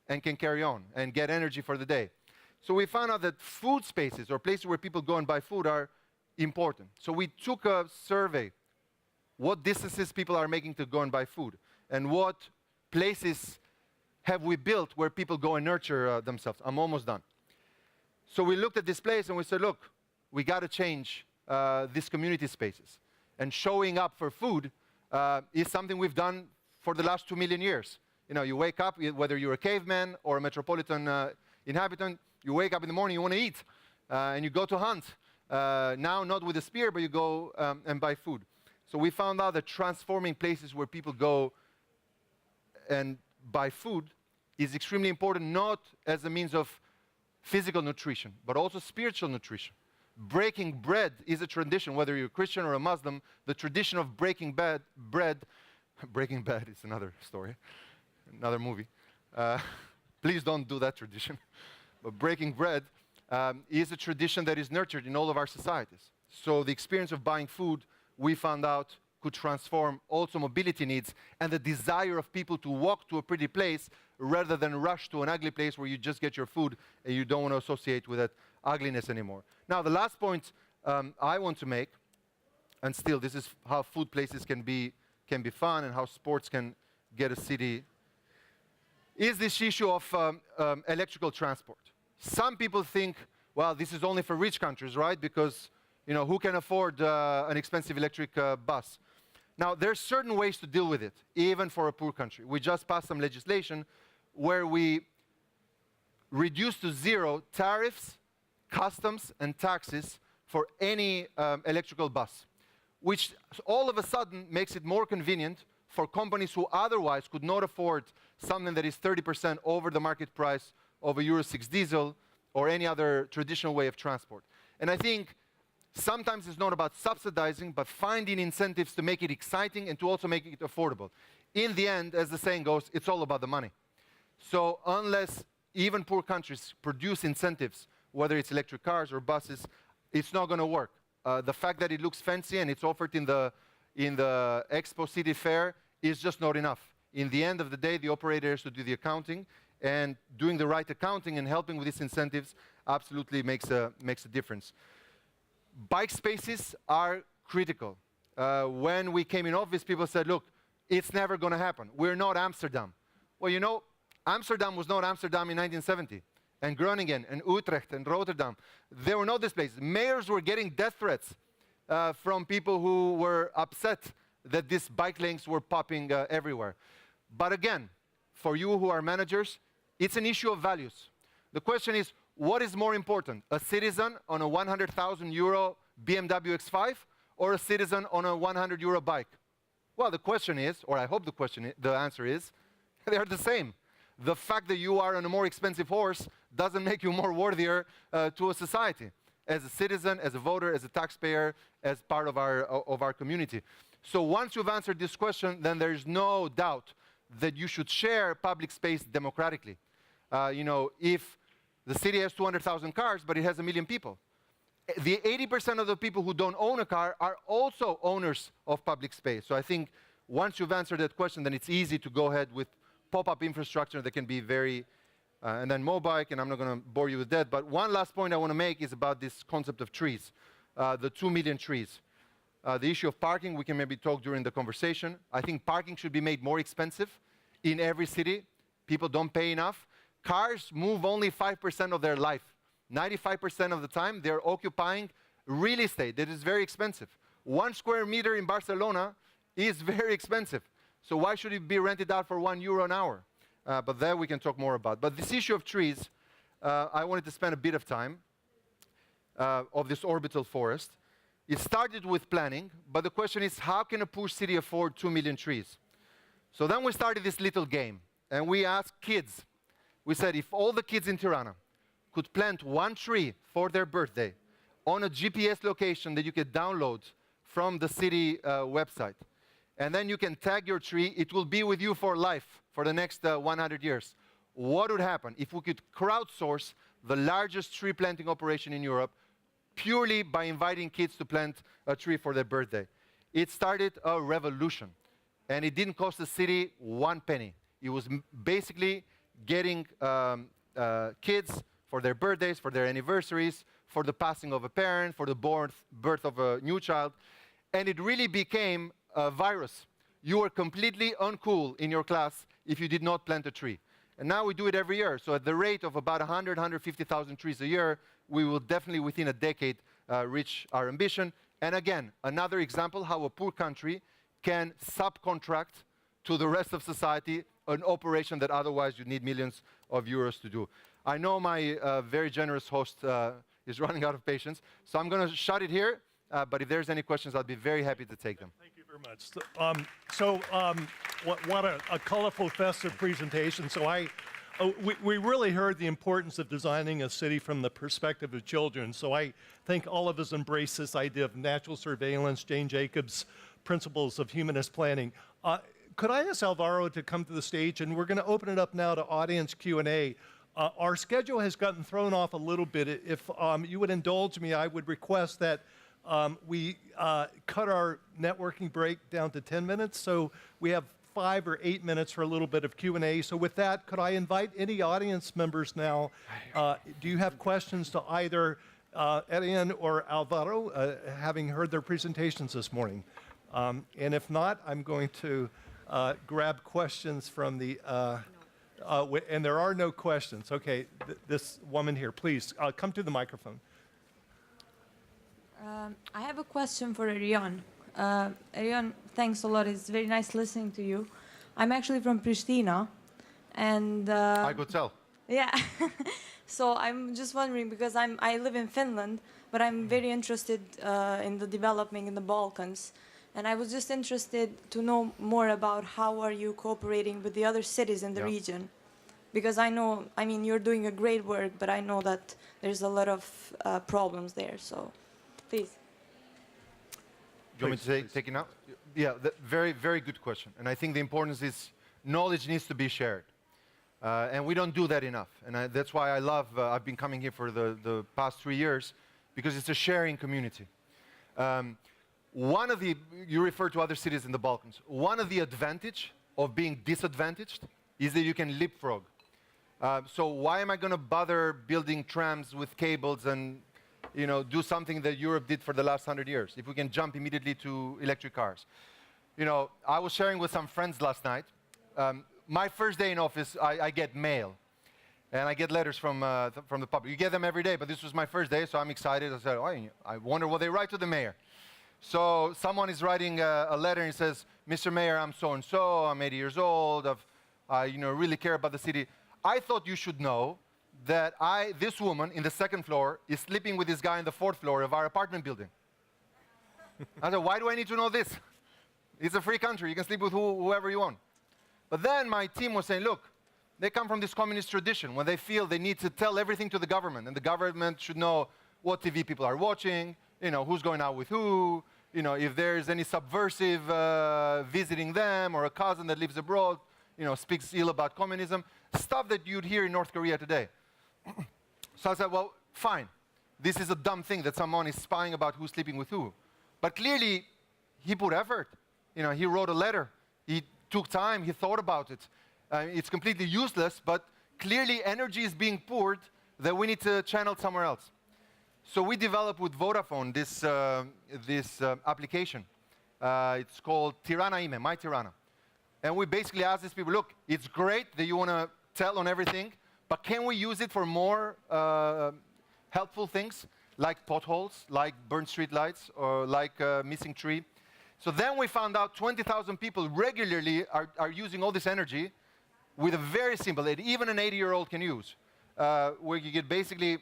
and can carry on and get energy for the day. So we found out that food spaces or places where people go and buy food are important. So we took a survey, what distances people are making to go and buy food, and what places have we built where people go and nurture themselves. I'm almost done. So we looked at this place and we said, look, we got to change these community spaces. And showing up for food is something we've done for the last 2 million years. You know, you wake up, whether you're a caveman or a metropolitan inhabitant, you wake up in the morning, you want to eat, and you go to hunt. Now, not with a spear, but you go and buy food. So we found out that transforming places where people go and buy food is extremely important, not as a means of physical nutrition, but also spiritual nutrition. breaking bread is a tradition, whether you're a Christian or a Muslim, the tradition of breaking bread, Breaking Bad is another story, another movie. Please don't do that tradition. But breaking bread is a tradition that is nurtured in all of our societies. So the experience of buying food, we found out, could transform also mobility needs and the desire of people to walk to a pretty place rather than rush to an ugly place where you just get your food and you don't want to associate with that ugliness anymore. Now, the last point I want to make, and still this is how food places can be fun and how sports can get a city, is this issue of electrical transport. Some people think, well, this is only for rich countries, right? Because, you know, who can afford an expensive electric bus? Now, there's certain ways to deal with it, even for a poor country. We just passed some legislation where we reduce to zero tariffs, customs, and taxes for any electrical bus, which all of a sudden makes it more convenient for companies who otherwise could not afford something that is 30% over the market price of a Euro 6 diesel or any other traditional way of transport. And I think sometimes it's not about subsidizing, but finding incentives to make it exciting and to also make it affordable. In the end, as the saying goes, it's all about the money. So unless even poor countries produce incentives, whether it's electric cars or buses, it's not going to work. The fact that it looks fancy and it's offered in the Expo City Fair is just not enough. In the end of the day, the operator has to do the accounting, and doing the right accounting and helping with these incentives absolutely makes a difference. Bike spaces are critical. When we came in office, people said, look, it's never going to happen. We're not Amsterdam. Well, you know, Amsterdam was not Amsterdam in 1970. And Groningen, and Utrecht, and Rotterdam. They were not this place. Mayors were getting death threats from people who were upset that these bike lanes were popping everywhere. But again, for you who are managers, it's an issue of values. The question is, what is more important? A citizen on a 100,000 euro BMW X5 or a citizen on a 100 euro bike? Well, the question is, or I hope the answer is, they are the same. The fact that you are on a more expensive horse doesn't make you more worthier to a society, as a citizen, as a voter, as a taxpayer, as part of our community. So once you've answered this question, then there's no doubt that you should share public space democratically. You know, if the city has 200,000 cars, but it has 1 million people, the 80% of the people who don't own a car are also owners of public space. So I think once you've answered that question, then it's easy to go ahead with pop-up infrastructure that can be very, and then Mobike, and I'm not going to bore you with that. But one last point I want to make is about this concept of trees, the 2 million trees. The issue of parking, we can maybe talk during the conversation. I think parking should be made more expensive in every city. People don't pay enough. Cars move only 5% of their life. 95% of the time, they're occupying real estate that is very expensive. 1 square meter in Barcelona is very expensive. So why should it be rented out for €1 an hour? But that we can talk more about. But this issue of trees, I wanted to spend a bit of time of this orbital forest. It started with planning, but the question is, how can a poor city afford 2 million trees? So then we started this little game, and we asked kids. We said, if all the kids in Tirana could plant 1 tree for their birthday on a GPS location that you could download from the city website, and then you can tag your tree, it will be with you for life, for the next 100 years. What would happen if we could crowdsource the largest tree planting operation in Europe purely by inviting kids to plant a tree for their birthday? It started a revolution, and it didn't cost the city 1 penny. It was basically getting kids for their birthdays, for their anniversaries, for the passing of a parent, for the birth of a new child, and it really became a virus. You were completely uncool in your class if you did not plant a tree. And now we do it every year. So at the rate of about 150,000 trees a year, we will definitely within a decade reach our ambition. And again, another example how a poor country can subcontract to the rest of society an operation that otherwise you'd need millions of euros to do. I know my very generous host is running out of patience, so I'm going to shut it here. But if there's any questions, I'd be very happy to take them. Thank you very much. What a colorful, festive presentation. So We really heard the importance of designing a city from the perspective of children. So I think all of us embrace this idea of natural surveillance, Jane Jacobs' principles of humanist planning. Could I ask Alvaro to come to the stage? And we're going to open it up now to audience Q&A. Our schedule has gotten thrown off a little bit. If you would indulge me, I would request that we cut our networking break down to 10 minutes. So we have 5 or 8 minutes for a little bit of Q&A. So with that, could I invite any audience members now? Do you have questions to either Erion or Alvaro, having heard their presentations this morning? And if not, I'm going to grab questions from the, and there are no questions. Okay, this woman here, please come to the microphone. I have a question for Erion. Erion, thanks a lot. It's very nice listening to you. I'm actually from Pristina, and I could tell. yeah. So I'm just wondering, because I live in Finland, but I'm very interested in the development in the Balkans, and I was just interested to know more about how are you cooperating with the other cities in the region, because I know, I mean, you're doing a great work, but I know that there's a lot of problems there. So, please. Do you want me to take it now? Yeah, very, very good question. And I think the importance is knowledge needs to be shared. And we don't do that enough. And that's why I love, I've been coming here for the past 3 years, because it's a sharing community. One of the, you refer to other cities in the Balkans, one of the advantage of being disadvantaged is that you can leapfrog. So why am I going to bother building trams with cables and do something that Europe did for the last 100 years, if we can jump immediately to electric cars? I was sharing with some friends last night. My first day in office, I get mail. And I get letters from the public. You get them every day, but this was my first day, so I'm excited. I said, oh, I wonder what they write to the mayor. So someone is writing a letter and says, Mr. Mayor, I'm so-and-so, I'm 80 years old, I really care about the city. I thought you should know that this woman in the 2nd floor is sleeping with this guy in the 4th floor of our apartment building. I said, why do I need to know this? It's a free country. You can sleep with whoever you want. But then my team was saying, look, they come from this communist tradition when they feel they need to tell everything to the government, and the government should know what TV people are watching, who's going out with who, if there's any subversive visiting them, or a cousin that lives abroad, speaks ill about communism, stuff that you'd hear in North Korea today. So I said, well, fine. This is a dumb thing that someone is spying about who's sleeping with who. But clearly, he put effort. He wrote a letter. He took time. He thought about it. It's completely useless, but clearly energy is being poured that we need to channel somewhere else. So we developed with Vodafone this application. It's called Tirana Ime, My Tirana. And we basically asked these people, look, it's great that you want to tell on everything, but can we use it for more helpful things, like potholes, like burnt street lights, or like missing tree? So then we found out 20,000 people regularly are using all this energy with a very simple, that even an 80-year-old can use, where you could basically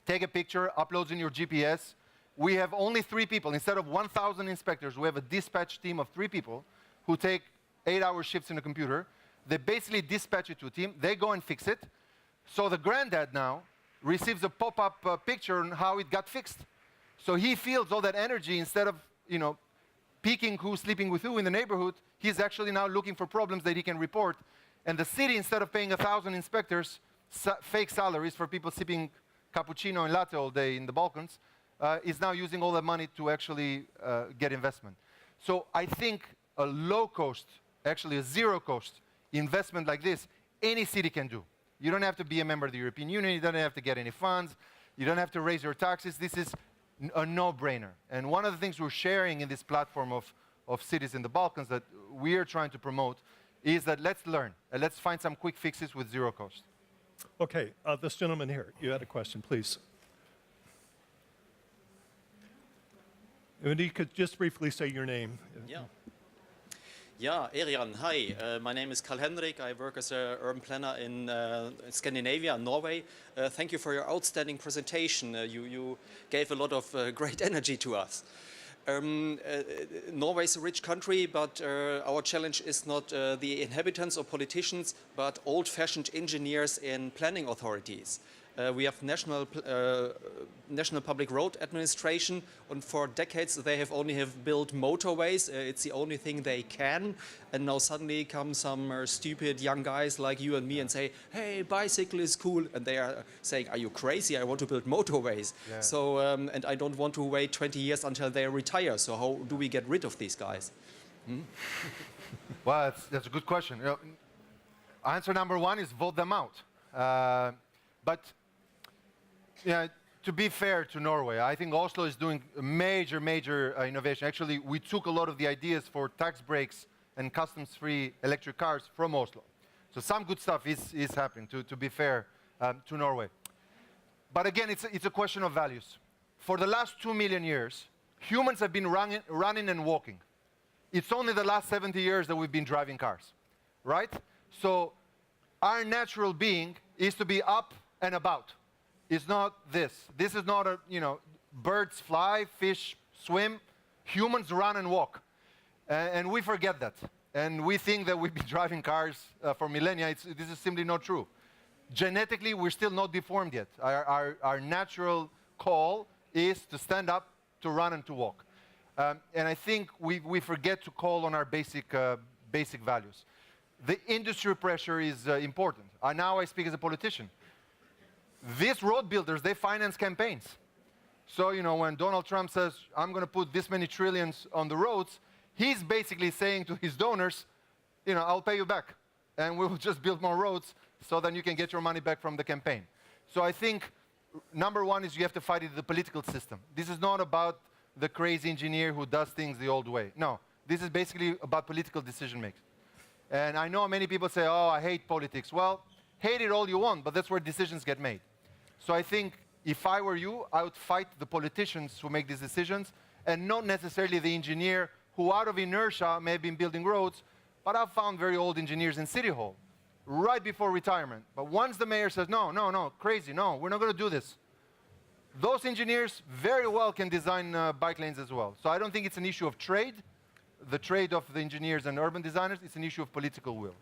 take a picture, uploads in your GPS. We have only 3 people. Instead of 1,000 inspectors, we have a dispatch team of 3 people who take 8-hour shifts in a computer. They basically dispatch it to a team. They go and fix it. So the granddad now receives a pop-up picture on how it got fixed. So he feels all that energy. Instead of, peeking who's sleeping with who in the neighborhood, he's actually now looking for problems that he can report. And the city, instead of paying 1,000 inspectors fake salaries for people sipping cappuccino and latte all day in the Balkans, is now using all that money to actually get investment. So I think a low-cost, actually a zero-cost investment like this, any city can do. You don't have to be a member of the European Union. You don't have to get any funds. You don't have to raise your taxes. This is a no-brainer. And one of the things we're sharing in this platform of cities in the Balkans that we are trying to promote is that let's learn and let's find some quick fixes with zero cost. Okay, this gentleman here, you had a question, please. And you could just briefly say your name. Yeah, Erion, hi. My name is Karl-Henrik. I work as an urban planner in Scandinavia, Norway. Thank you for your outstanding presentation. You gave a lot of great energy to us. Norway is a rich country, but our challenge is not the inhabitants or politicians, but old-fashioned engineers in planning authorities. We have National Public Road Administration, and for decades they have only built motorways. It's the only thing they can. And now suddenly come some stupid young guys like you and me and say, hey, bicycle is cool. And they are saying, are you crazy? I want to build motorways. Yeah. So, and I don't want to wait 20 years until they retire. So how do we get rid of these guys? Well, that's a good question. You know, answer number one is vote them out. But yeah, to be fair to Norway, I think Oslo is doing a major innovation. Actually, we took a lot of the ideas for tax breaks and customs-free electric cars from Oslo. So some good stuff is happening, to be fair to Norway. But again, it's a question of values. For the last 2 million years, humans have been running and walking. It's only the last 70 years that we've been driving cars, right? So our natural being is to be up and about. It's not this. This is not birds fly, fish swim, humans run and walk. And we forget that. And we think that we've been driving cars for millennia. This is simply not true. Genetically, we're still not deformed yet. Our natural call is to stand up, to run, and to walk. And I think we forget to call on our basic values. The industry pressure is important. Now I speak as a politician. These road builders, they finance campaigns. So, when Donald Trump says, I'm going to put this many trillions on the roads, he's basically saying to his donors, I'll pay you back. And we will just build more roads so then you can get your money back from the campaign. So I think number one is you have to fight it in the political system. This is not about the crazy engineer who does things the old way. No, this is basically about political decision making. And I know many people say, oh, I hate politics. Well, hate it all you want, but that's where decisions get made. So I think if I were you, I would fight the politicians who make these decisions and not necessarily the engineer who out of inertia may have been building roads, but I've found very old engineers in City Hall right before retirement. But once the mayor says, no, crazy, no, we're not going to do this, those engineers very well can design bike lanes as well. So I don't think it's an issue of trade, the trade of the engineers and urban designers. It's an issue of political will.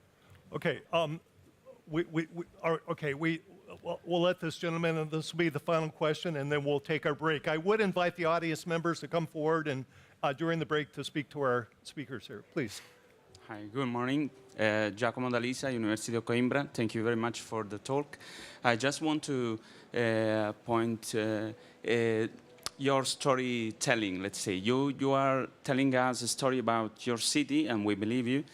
Okay, we'll let this gentleman, and this will be the final question, and then we'll take our break. I would invite the audience members to come forward and during the break to speak to our speakers here, please. Hi, good morning. Giacomo D'Alisa, University of Coimbra. Thank you very much for the talk. I just want to point your storytelling, let's say. You are telling us a story about your city, and we believe you,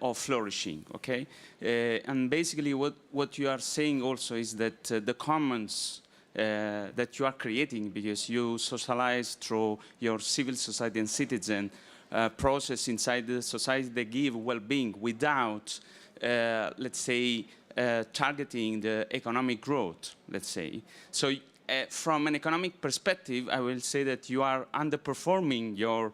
of flourishing, okay? And basically what you are saying also is that the commons that you are creating, because you socialize through your civil society and citizen process inside the society, they give well-being without, let's say, targeting the economic growth, let's say. So from an economic perspective, I will say that you are underperforming your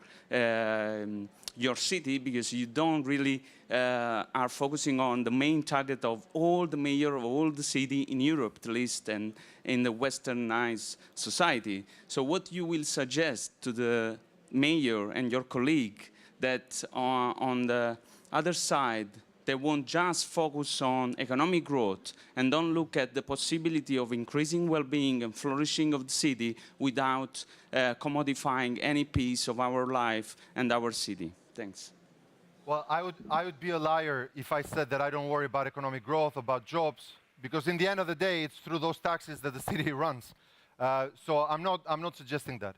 city because you don't really are focusing on the main target of all the mayor of all the city in Europe, at least, and in the westernized society. So what you will suggest to the mayor and your colleague that on the other side, they won't just focus on economic growth and don't look at the possibility of increasing well-being and flourishing of the city without commodifying any piece of our life and our city. Thanks. Well, I would be a liar if I said that I don't worry about economic growth, about jobs, because in the end of the day, it's through those taxes that the city runs. So I'm not suggesting that.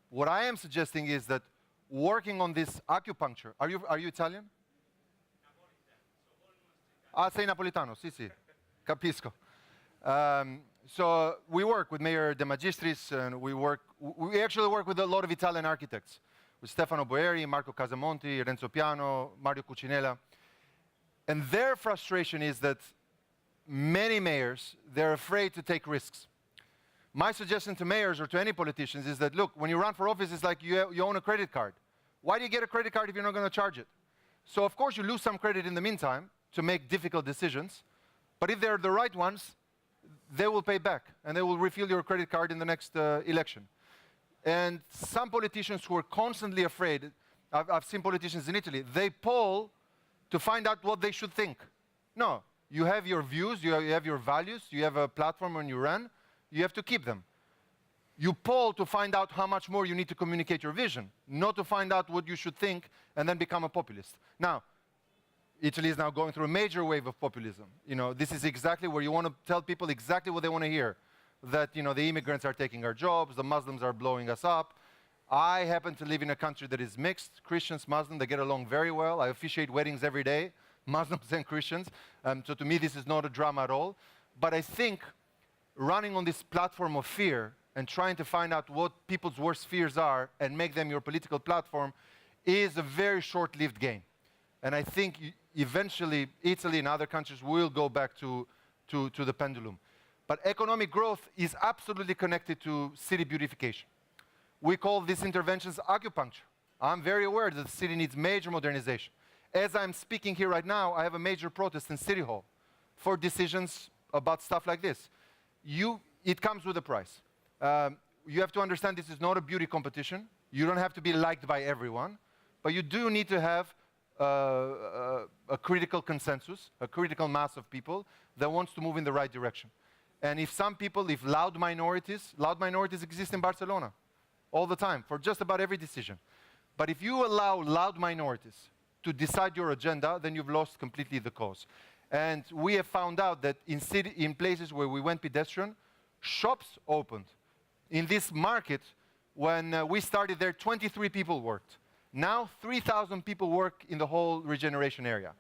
What I am suggesting is that working on this acupuncture. Are you Italian? Ah, sei napolitano, sì, capisco. So we work with Mayor De Magistris, and we actually work with a lot of Italian architects, with Stefano Boeri, Marco Casamonti, Renzo Piano, Mario Cucinella. And their frustration is that many mayors, they're afraid to take risks. My suggestion to mayors or to any politicians is that, look, when you run for office, it's like you own a credit card. Why do you get a credit card if you're not going to charge it? So of course you lose some credit in the meantime to make difficult decisions, but if they're the right ones, they will pay back and they will refill your credit card in the next election. And some politicians who are constantly afraid, I've seen politicians in Italy, they poll to find out what they should think. No, you have your views, you have your values, you have a platform when you run, you have to keep them. You poll to find out how much more you need to communicate your vision, not to find out what you should think and then become a populist. Now, Italy is now going through a major wave of populism. You know, this is exactly where you want to tell people exactly what they want to hear. That, you know, the immigrants are taking our jobs, the Muslims are blowing us up. I happen to live in a country that is mixed, Christians, Muslims, they get along very well. I officiate weddings every day, Muslims and Christians. So to me, this is not a drama at all. But I think running on this platform of fear and trying to find out what people's worst fears are and make them your political platform is a very short-lived game. And I think eventually Italy and other countries will go back to the pendulum. But economic growth is absolutely connected to city beautification. We call these interventions acupuncture. I'm very aware that the city needs major modernization. As I'm speaking here right now, I have a major protest in City Hall for decisions about stuff like this. It comes with a price. You have to understand this is not a beauty competition. You don't have to be liked by everyone, but you do need to have a critical consensus, a critical mass of people that wants to move in the right direction. And if some people, if loud minorities exist in Barcelona all the time for just about every decision. But if you allow loud minorities to decide your agenda, then you've lost completely the cause. And we have found out that in places where we went pedestrian, shops opened. In this market, when we started there, 23 people worked. Now, 3,000 people work in the whole regeneration area.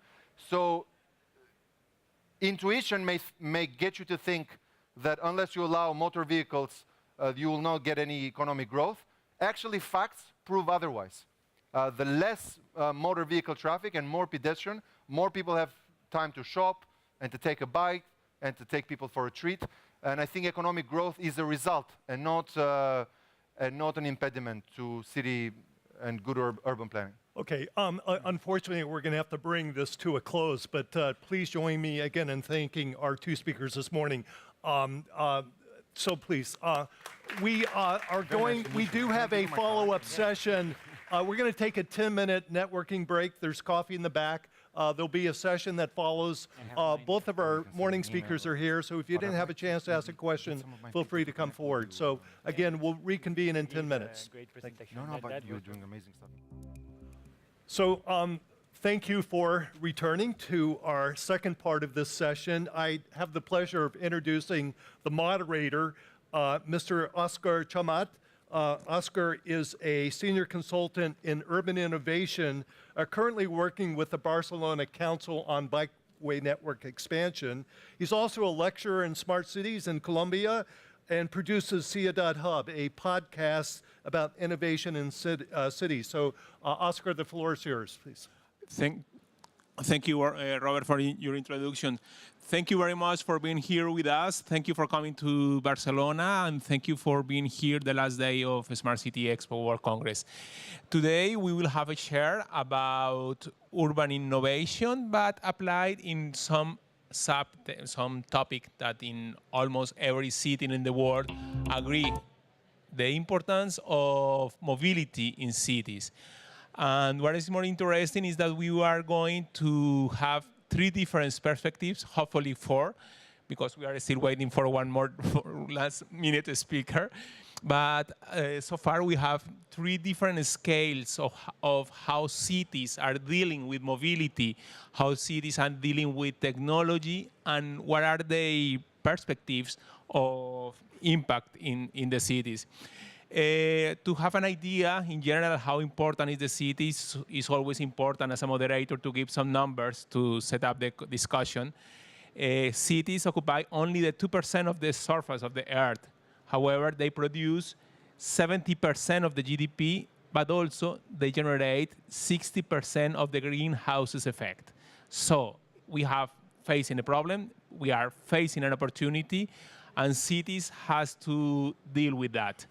So intuition may get you to think that unless you allow motor vehicles, you will not get any economic growth. Actually, facts prove otherwise. The less motor vehicle traffic and more pedestrian, more people have time to shop and to take a bike and to take people for a treat. And I think economic growth is a result and not an impediment to city and good urban planning. Okay, unfortunately, we're going to have to bring this to a close, but please join me again in thanking our two speakers this morning. So please, we do have a follow-up session. We're going to take a 10-minute networking break. There's coffee in the back. There'll be a session that follows. Both of our morning speakers are here, so if you didn't have a chance to ask a question, feel free to come forward. So again, we'll reconvene in 10 minutes. Great presentation. No, but you're doing amazing stuff. So thank you for returning to our second part of this session. I have the pleasure of introducing the moderator, Mr. Oscar Chamat. Oscar is a senior consultant in urban innovation, currently working with the Barcelona Council on Bikeway Network Expansion. He's also a lecturer in smart cities in Colombia and produces Ciudad-Hub, a podcast about innovation in cities. So, Oscar, the floor is yours, please. Thank you, Robert, for your introduction. Thank you very much for being here with us. Thank you for coming to Barcelona, and thank you for being here the last day of Smart City Expo World Congress. Today, we will have a share about urban innovation, but applied in some topic that in almost every city in the world agree. The importance of mobility in cities. And what is more interesting is that we are going to have three different perspectives, hopefully four, because we are still waiting for one more last-minute speaker. But so far we have three different scales of how cities are dealing with mobility, how cities are dealing with technology, and what are the perspectives of impact in the cities. To have an idea, in general, how important is the cities, is always important as a moderator to give some numbers to set up the discussion. Cities occupy only the 2% of the surface of the earth. However, they produce 70% of the GDP, but also they generate 60% of the greenhouse effect. So we have facing a problem, we are facing an opportunity, and cities has to deal with that.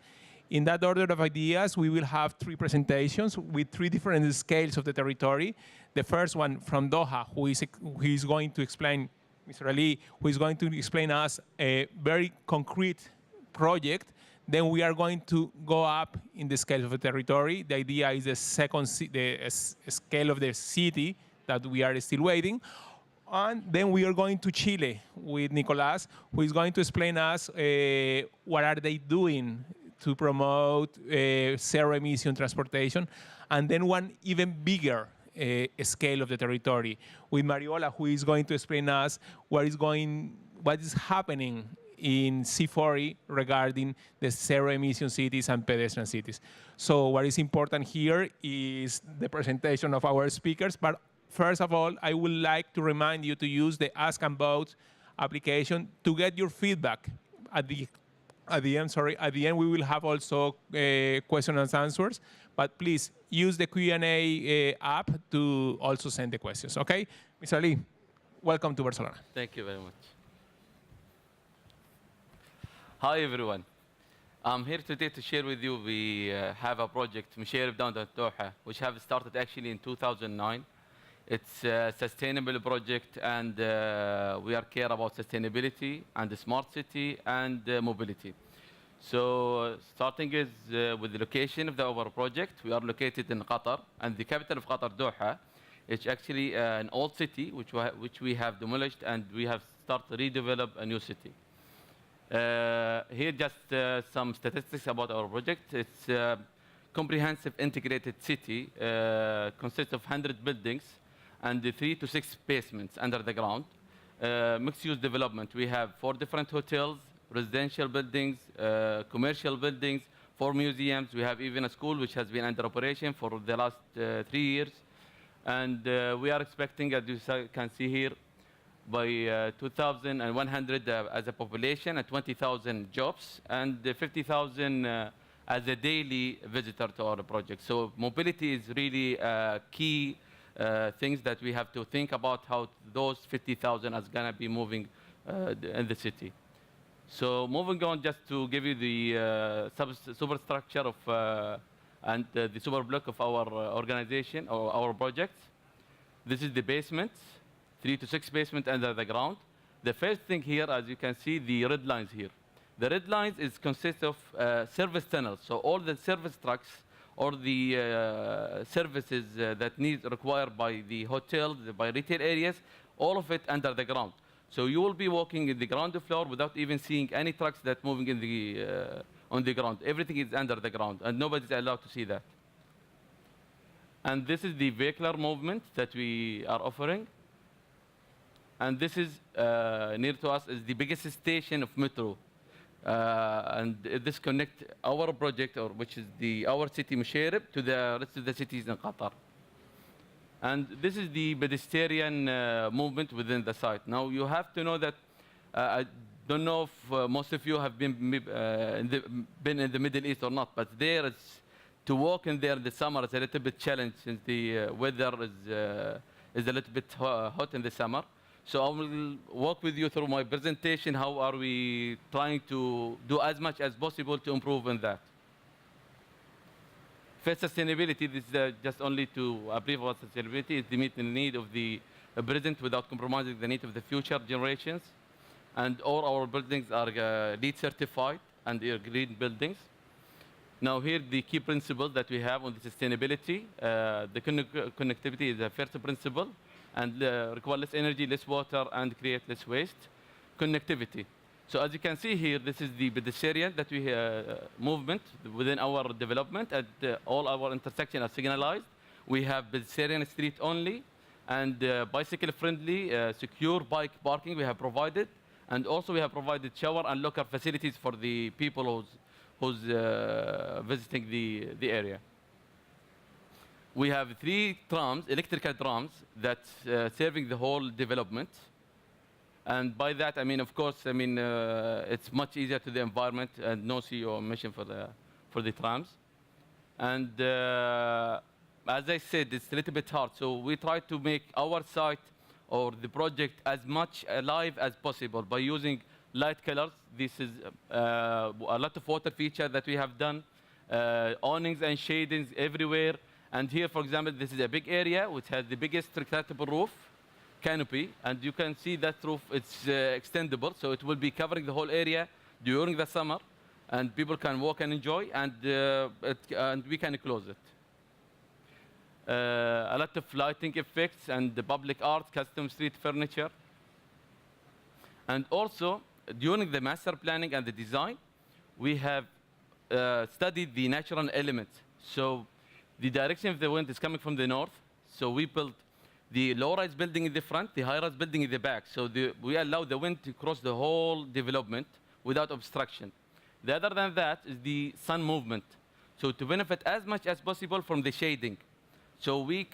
In that order of ideas, we will have three presentations with three different scales of the territory. The first one from Doha, who is going to explain, Mr. Ali, who is going to explain us a very concrete project Then we are going to go up in the scale of the territory. The idea is the scale of the city that we are still waiting. And then we are going to Chile with Nicolás, who is going to explain us what are they doing to promote zero-emission transportation. And then one even bigger scale of the territory with Mariola, who is going to explain us what is happening in C40 regarding the zero-emission cities and pedestrian cities. So what is important here is the presentation of our speakers, but first of all, I would like to remind you to use the Ask and Vote application to get your feedback. At the end, we will have also questions and answers, but please use the Q&A app to also send the questions, okay? Mr. Ali, welcome to Barcelona. Thank you very much. Hi, everyone. I'm here today to share with you, we have a project, Musharraf Downtown Doha, which have started actually in 2009. It's a sustainable project, and we are care about sustainability and the smart city and mobility. So starting is with the location of our project. We are located in Qatar, and the capital of Qatar, Doha. It's actually an old city which we have demolished, and we have started to redevelop a new city. Here just some statistics about our project. It's a comprehensive integrated city, consists of 100 buildings and 3 to 6 basements under the ground. Mixed-use development. We have 4 different hotels, residential buildings, commercial buildings, 4 museums. We have even a school which has been under operation for the last 3 years. And we are expecting, as you can see here, by 2,100 as a population and 20,000 jobs and 50,000 as a daily visitor to our project. So mobility is really key things that we have to think about how those 50,000 is going to be moving in the city. So moving on, just to give you the superstructure of and the super block of our organization or our project. This is the basement, 3 to 6 basement under the ground. The first thing here, as you can see, the red lines here. The red lines consist of service tunnels. So all the service trucks or the services that required by the hotels, by retail areas, all of it under the ground. So you will be walking in the ground floor without even seeing any trucks that moving in the on the ground. Everything is under the ground, and nobody is allowed to see that. And this is the vehicular movement that we are offering. And this is near to us is the biggest station of metro. And this connects our project, or which is our city Musharraf, to the rest of the cities in Qatar. And this is the pedestrian movement within the site. Now you have to know that I don't know if most of you have been in the Middle East or not, but there is to walk in there in the summer is a little bit challenging since the weather is a little bit hot in the summer. So I will walk with you through my presentation. How are we trying to do as much as possible to improve on that? First, sustainability. This is just only to brief about sustainability. Is to meet the need of the present without compromising the need of the future generations. And all our buildings are LEED certified and they are green buildings. Now here the key principles that we have on the sustainability. The connectivity is the first principle, and require less energy, less water, and create less waste. Connectivity. So as you can see here, this is the pedestrian that we movement within our development, and all our intersections are signalized. We have pedestrian street only, and bicycle-friendly, secure bike parking we have provided, and also we have provided shower and locker facilities for the people who's visiting the area. We have 3 trams, electrical trams, that's serving the whole development. And by that, I mean, of course, I mean, it's much easier to the environment and no CO emission for the trams. And as I said, it's a little bit hard. So we try to make our site or the project as much alive as possible by using light colors. This is a lot of water feature that we have done, awnings and shadings everywhere. And here, for example, this is a big area which has the biggest retractable roof canopy, and you can see that roof, it's extendable, so it will be covering the whole area during the summer. and people can walk and enjoy, and we can close it. A lot of lighting effects and the public art, custom street furniture. And also, during the master planning and the design, we have studied the natural elements. So the direction of the wind is coming from the north. So we built the low-rise building in the front, the high-rise building in the back. So we allow the wind to cross the whole development without obstruction. The other than that is the sun movement. So to benefit as much as possible from the shading. So we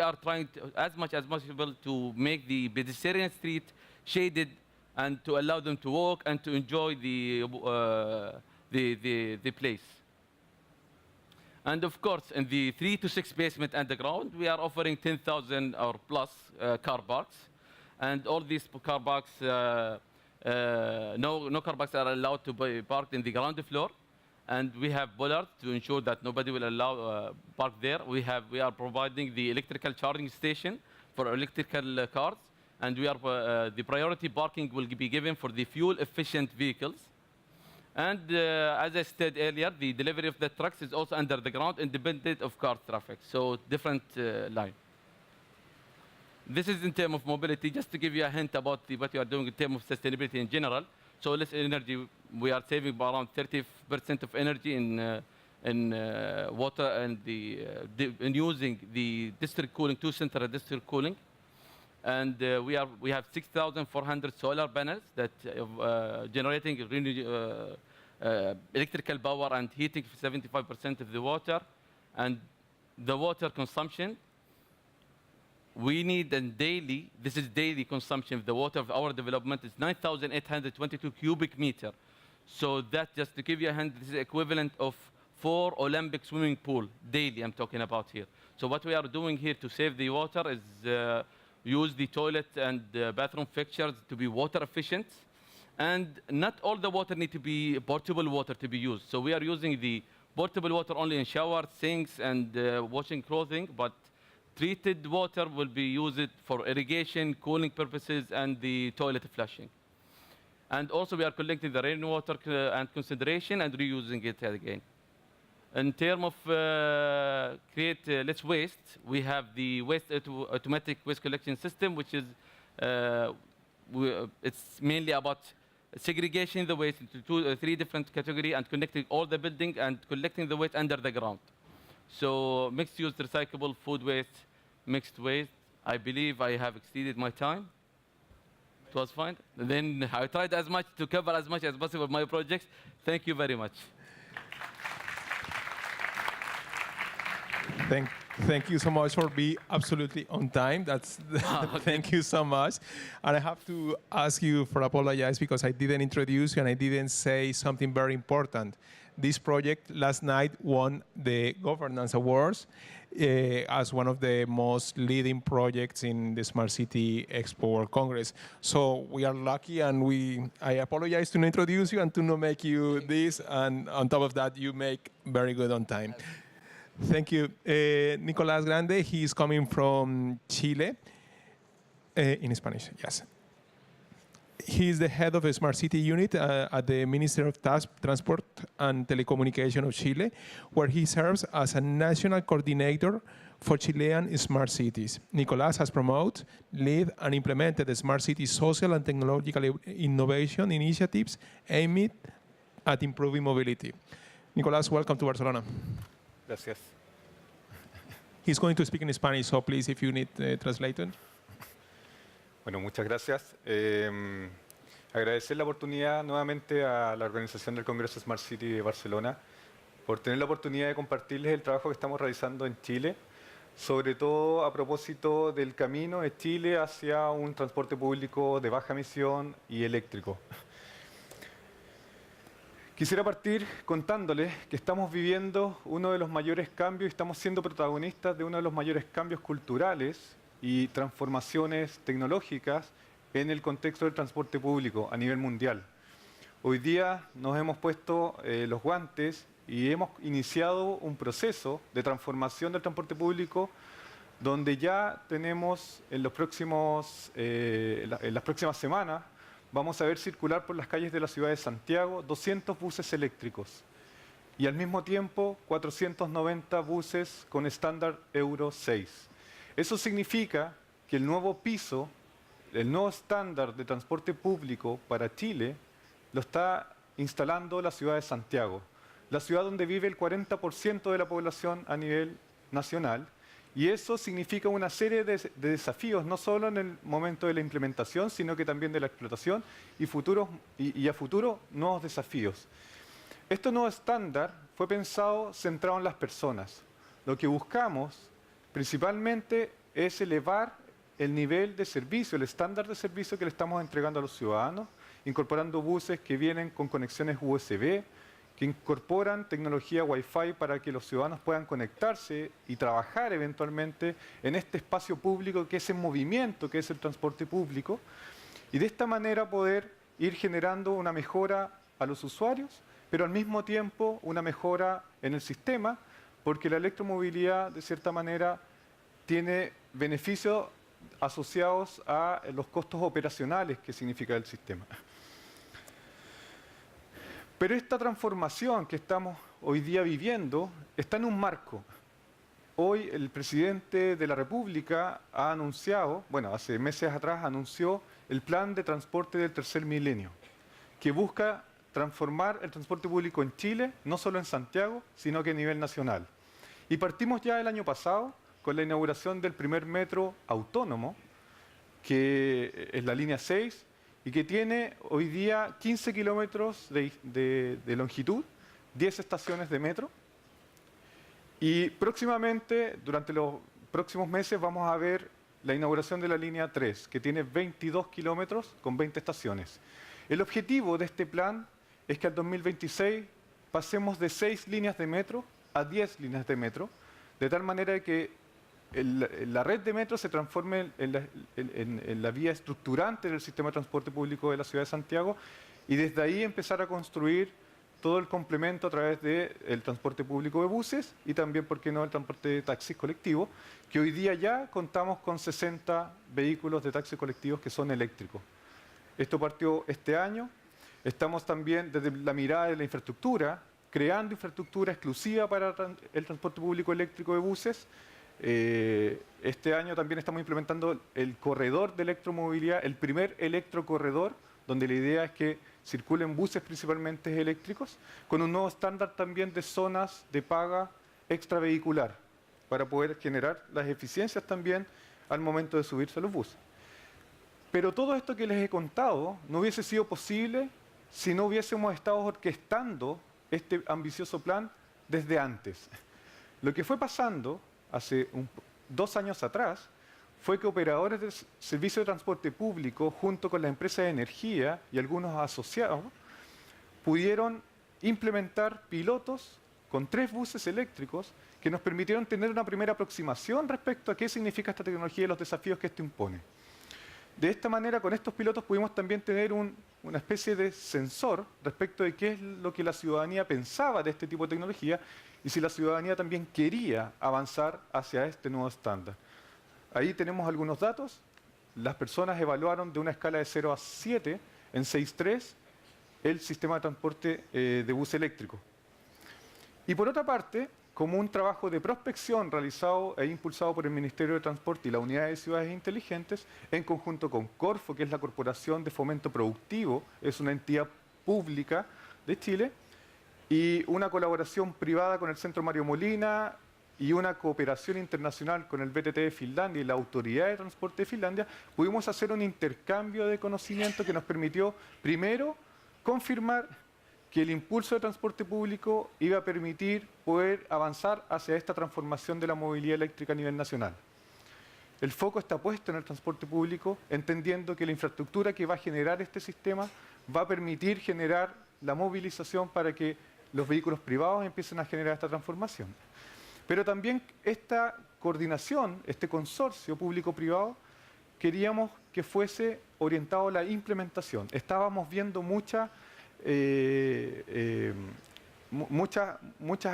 are trying to, as much as possible to make the pedestrian street shaded and to allow them to walk and to enjoy the place. And of course, in the 3 to 6 basement underground, we are offering 10,000 or plus car parks. And all these car parks, no car parks are allowed to be parked in the ground floor. And we have bollards to ensure that nobody will allow park there. We are providing the electrical charging station for electrical cars. And the priority parking will be given for the fuel-efficient vehicles. And as I said earlier, the delivery of the trucks is also under the ground, independent of car traffic. So different line. This is in terms of mobility, just to give you a hint about what we are doing in terms of sustainability in general. So less energy, we are saving around 30% of energy in water and in using the district cooling, 2 central district cooling. And we have 6,400 solar panels that generating electrical power and heating for 75% of the water. And the water consumption, we need daily, this is daily consumption of the water of our development is 9,822 cubic meter. So that, just to give you a hint, this is equivalent of 4 Olympic swimming pool daily I'm talking about here. So what we are doing here to save the water is use the toilet and bathroom fixtures to be water efficient. And not all the water need to be portable water to be used. So we are using the portable water only in showers, sinks, and washing clothing, but treated water will be used for irrigation, cooling purposes, and the toilet flushing. And also we are collecting the rainwater and consideration and reusing it again. In terms of create less waste, we have the automatic waste collection system, which is it's mainly about segregating the waste into 3 different categories and connecting all the building and collecting the waste under the ground. So mixed use, recyclable, food waste, mixed waste. I believe I have exceeded my time. It was fine. And then I tried as much to cover as much as possible my projects. Thank you very much. Thank you so much for being absolutely on time. Okay. Thank you so much. And I have to ask you for apologize because I didn't introduce you and I didn't say something very important. This project last night won the Governance Awards as one of the most leading projects in the Smart City Expo World Congress. So we are lucky, and I apologize to not introduce you and to not make you this, and on top of that, you make very good on time. Thank you. Nicolás Grande, he is coming from Chile, in Spanish, yes. He is the head of a Smart City unit at the Ministry of Transport and Telecommunication of Chile, where he serves as a national coordinator for Chilean smart cities. Nicolás has promoted, led, and implemented the Smart City social and technological innovation initiatives aimed at improving mobility. Nicolás, welcome to Barcelona. Gracias. He's going to speak in Spanish, so please, if you need translator. Bueno, muchas gracias. Agradecer la oportunidad nuevamente a la organización del Congreso Smart City de Barcelona por tener la oportunidad de compartirles el trabajo que estamos realizando en Chile, sobre todo a propósito del camino de Chile hacia un transporte público de baja emisión y eléctrico. Quisiera partir contándoles que estamos viviendo uno de los mayores cambios y estamos siendo protagonistas de uno de los mayores cambios culturales y transformaciones tecnológicas en el contexto del transporte público a nivel mundial. Hoy día nos hemos puesto los guantes y hemos iniciado un proceso de transformación del transporte público donde ya tenemos en las próximas semanas vamos a ver circular por las calles de la ciudad de Santiago 200 buses eléctricos y al mismo tiempo 490 buses con estándar Euro 6. Eso significa que el nuevo piso, el nuevo estándar de transporte público para Chile, lo está instalando la ciudad de Santiago, la ciudad donde vive el 40% de la población a nivel nacional. Y eso significa una serie de desafíos, no solo en el momento de la implementación, sino que también de la explotación y a futuro nuevos desafíos. Este nuevo estándar fue pensado centrado en las personas. Lo que buscamos principalmente es elevar el nivel de servicio, el estándar de servicio que le estamos entregando a los ciudadanos, incorporando buses que vienen con conexiones USB, que incorporan tecnología Wi-Fi para que los ciudadanos puedan conectarse y trabajar eventualmente en este espacio público que es en movimiento, que es el transporte público, y de esta manera poder ir generando una mejora a los usuarios, pero al mismo tiempo una mejora en el sistema, porque la electromovilidad, de cierta manera, tiene beneficios asociados a los costos operacionales que significa el sistema. Pero esta transformación que estamos hoy día viviendo está en un marco. Hoy el presidente de la República ha anunciado, bueno, hace meses atrás anunció el plan de transporte del tercer milenio, que busca transformar el transporte público en Chile, no solo en Santiago, sino que a nivel nacional. Y partimos ya el año pasado con la inauguración del primer metro autónomo, que es la línea 6, y que tiene hoy día 15 kilómetros de longitud, 10 estaciones de metro. Y próximamente, durante los próximos meses, vamos a ver la inauguración de la línea 3, que tiene 22 kilómetros con 20 estaciones. El objetivo de este plan es que al 2026 pasemos de 6 líneas de metro a 10 líneas de metro, de tal manera que la red de metro se transforme en la vía estructurante del sistema de transporte público de la ciudad de Santiago y desde ahí empezar a construir todo el complemento a través del transporte público de buses y también, ¿por qué no?, el transporte de taxis colectivos, que hoy día ya contamos con 60 vehículos de taxis colectivos que son eléctricos. Esto partió este año. Estamos también desde la mirada de la infraestructura, creando infraestructura exclusiva para el transporte público eléctrico de buses. Este año también estamos implementando el corredor de electromovilidad, el primer electrocorredor, donde la idea es que circulen buses principalmente eléctricos, con un nuevo estándar también de zonas de paga extravehicular, para poder generar las eficiencias también al momento de subirse a los buses. Pero todo esto que les he contado no hubiese sido posible si no hubiésemos estado orquestando este ambicioso plan desde antes. Lo que fue pasando hace 2 años atrás fue que operadores de servicios de transporte público, junto con las empresas de energía y algunos asociados, pudieron implementar pilotos con 3 buses eléctricos que nos permitieron tener una primera aproximación respecto a qué significa esta tecnología y los desafíos que esto impone. De esta manera, con estos pilotos pudimos también tener una especie de sensor respecto de qué es lo que la ciudadanía pensaba de este tipo de tecnología y si la ciudadanía también quería avanzar hacia este nuevo estándar. Ahí tenemos algunos datos. Las personas evaluaron de una escala de 0 a 7 en 6.3 el sistema de transporte de bus eléctrico. Y por otra parte, como un trabajo de prospección realizado e impulsado por el Ministerio de Transporte y la Unidad de Ciudades Inteligentes, en conjunto con Corfo, que es la Corporación de Fomento Productivo, es una entidad pública de Chile, y una colaboración privada con el Centro Mario Molina y una cooperación internacional con el BTT de Finlandia y la Autoridad de Transporte de Finlandia, pudimos hacer un intercambio de conocimiento que nos permitió, primero, confirmar que el impulso de transporte público iba a permitir poder avanzar hacia esta transformación de la movilidad eléctrica a nivel nacional. El foco está puesto en el transporte público, entendiendo que la infraestructura que va a generar este sistema va a permitir generar la movilización para que los vehículos privados empiecen a generar esta transformación. Pero también esta coordinación, este consorcio público-privado, queríamos que fuese orientado a la implementación. Estábamos viendo muchas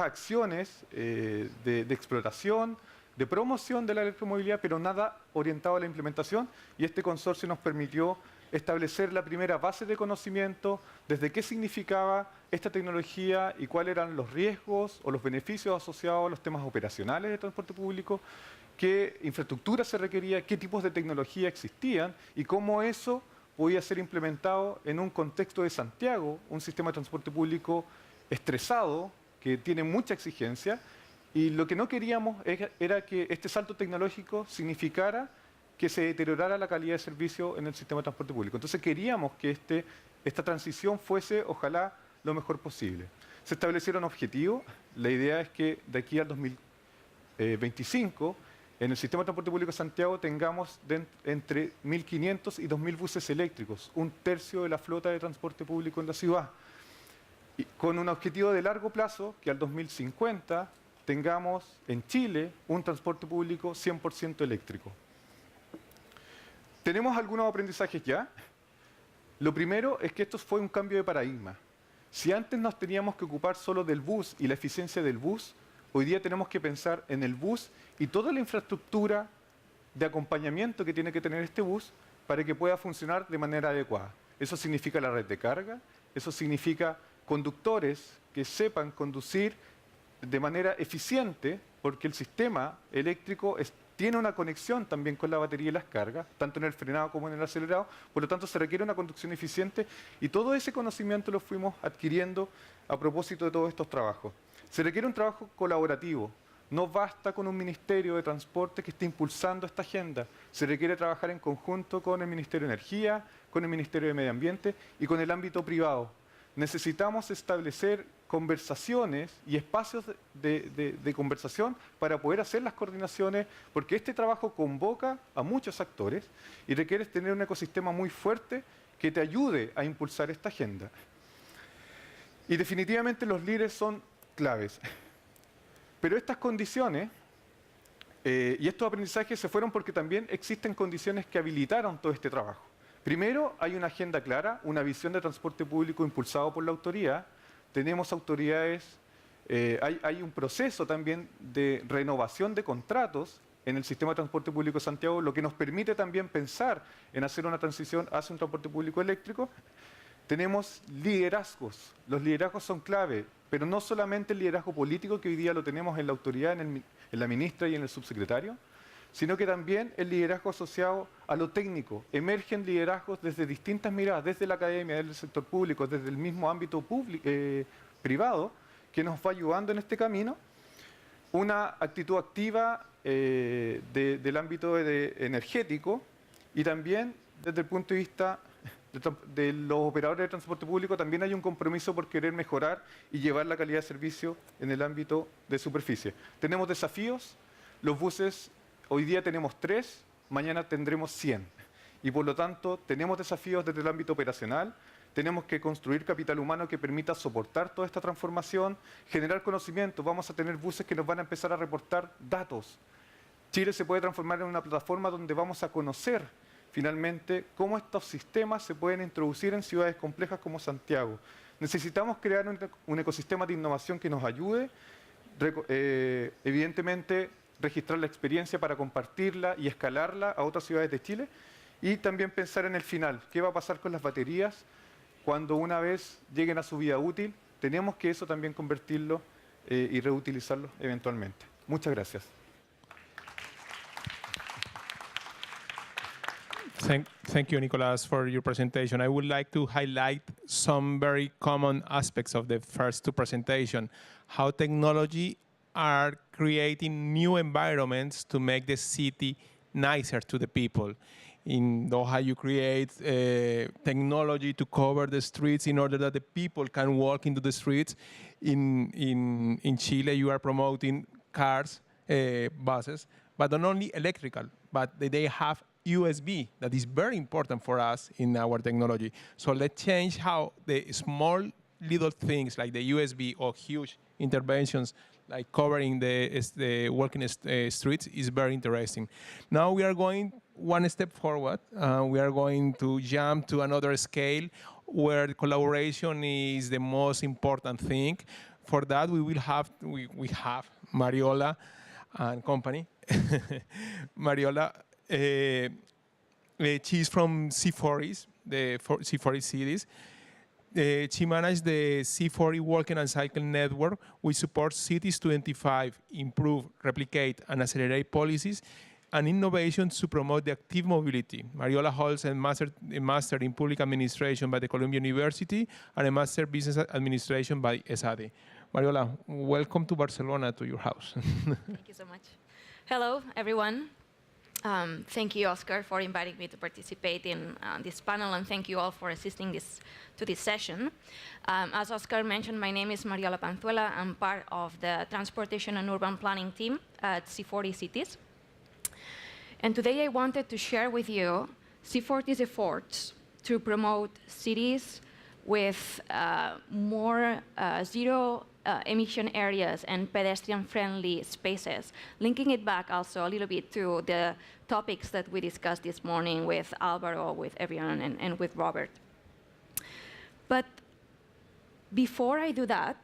acciones de exploración, de promoción de la electromovilidad, pero nada orientado a la implementación, y este consorcio nos permitió establecer la primera base de conocimiento desde qué significaba esta tecnología y cuáles eran los riesgos o los beneficios asociados a los temas operacionales de transporte público, qué infraestructura se requería, qué tipos de tecnología existían y cómo eso podía ser implementado en un contexto de Santiago, un sistema de transporte público estresado, que tiene mucha exigencia, y lo que no queríamos era que este salto tecnológico significara que se deteriorara la calidad de servicio en el sistema de transporte público. Entonces queríamos que esta transición fuese, ojalá, lo mejor posible. Se establecieron objetivos. La idea es que de aquí al 2025, en el sistema de transporte público de Santiago tengamos entre 1.500 y 2.000 buses eléctricos, un tercio de la flota de transporte público en la ciudad. Y con un objetivo de largo plazo, que al 2050 tengamos en Chile un transporte público 100% eléctrico. Tenemos algunos aprendizajes ya. Lo primero es que esto fue un cambio de paradigma. Si antes nos teníamos que ocupar solo del bus y la eficiencia del bus, hoy día tenemos que pensar en el bus y toda la infraestructura de acompañamiento que tiene que tener este bus para que pueda funcionar de manera adecuada. Eso significa la red de carga, eso significa conductores que sepan conducir de manera eficiente, porque el sistema eléctrico tiene una conexión también con la batería y las cargas, tanto en el frenado como en el acelerado, por lo tanto se requiere una conducción eficiente y todo ese conocimiento lo fuimos adquiriendo a propósito de todos estos trabajos. Se requiere un trabajo colaborativo, no basta con un Ministerio de Transporte que esté impulsando esta agenda, se requiere trabajar en conjunto con el Ministerio de Energía, con el Ministerio de Medio Ambiente y con el ámbito privado. Necesitamos establecer conversaciones y espacios de conversación para poder hacer las coordinaciones, porque este trabajo convoca a muchos actores y requiere tener un ecosistema muy fuerte que te ayude a impulsar esta agenda. Y definitivamente los líderes son claves. Pero estas condiciones y estos aprendizajes se fueron porque también existen condiciones que habilitaron todo este trabajo. Primero, hay una agenda clara, una visión de transporte público impulsado por la autoridad. Tenemos autoridades, hay un proceso también de renovación de contratos en el sistema de transporte público de Santiago, lo que nos permite también pensar en hacer una transición hacia un transporte público eléctrico. Tenemos liderazgos. Los liderazgos son clave, pero no solamente el liderazgo político que hoy día lo tenemos en la autoridad, en la ministra y en el subsecretario, sino que también el liderazgo asociado a lo técnico. Emergen liderazgos desde distintas miradas, desde la academia, desde el sector público, desde el mismo ámbito privado, que nos va ayudando en este camino. Una actitud activa del ámbito energético y también desde el punto de vista de los operadores de transporte público también hay un compromiso por querer mejorar y llevar la calidad de servicio en el ámbito de superficie. Tenemos desafíos, los buses hoy día tenemos 3, mañana tendremos 100. Y por lo tanto, tenemos desafíos desde el ámbito operacional, tenemos que construir capital humano que permita soportar toda esta transformación, generar conocimiento. Vamos a tener buses que nos van a empezar a reportar datos. Chile se puede transformar en una plataforma donde vamos a conocer finalmente cómo estos sistemas se pueden introducir en ciudades complejas como Santiago. Necesitamos crear un ecosistema de innovación que nos ayude, evidentemente, registrar la experiencia para compartirla y escalarla a otras ciudades de Chile y también pensar en el final, qué va a pasar con las baterías cuando una vez lleguen a su vida útil. Tenemos que eso también convertirlo y reutilizarlo eventualmente. Muchas gracias. Thank you, Nicolás, for your presentation. I would like to highlight some very common aspects of the first two presentations, how technology are creating new environments to make the city nicer to the people. In Doha, you create technology to cover the streets in order that the people can walk into the streets. In Chile, you are promoting cars, buses, but not only electrical, but they have USB. That is very important for us in our technology. So let's change how the small little things like the USB or huge interventions like covering the walking streets is very interesting. Now we are going one step forward. We are going to jump to another scale where collaboration is the most important thing. For that, we have Mariola and company. Mariola, she's from C4is. the C40 cities. She managed the C40 walking and cycling network, which supports cities to identify, improve, replicate, and accelerate policies and innovations to promote the active mobility. Mariola holds a master in public administration by the Columbia University and a master business administration by ESADE. Mariola, welcome to Barcelona, to your house. Thank you so much. Hello, everyone. Thank you, Oscar, for inviting me to participate in this panel, and thank you all for assisting to this session. As Oscar mentioned, my name is Mariola Panzuela. I'm part of the Transportation and Urban Planning team at C40 Cities. And today I wanted to share with you C40's efforts to promote cities with more zero-emission areas and pedestrian-friendly spaces, linking it back also a little bit to the topics that we discussed this morning with Alvaro, with Erion, and with Robert. But before I do that,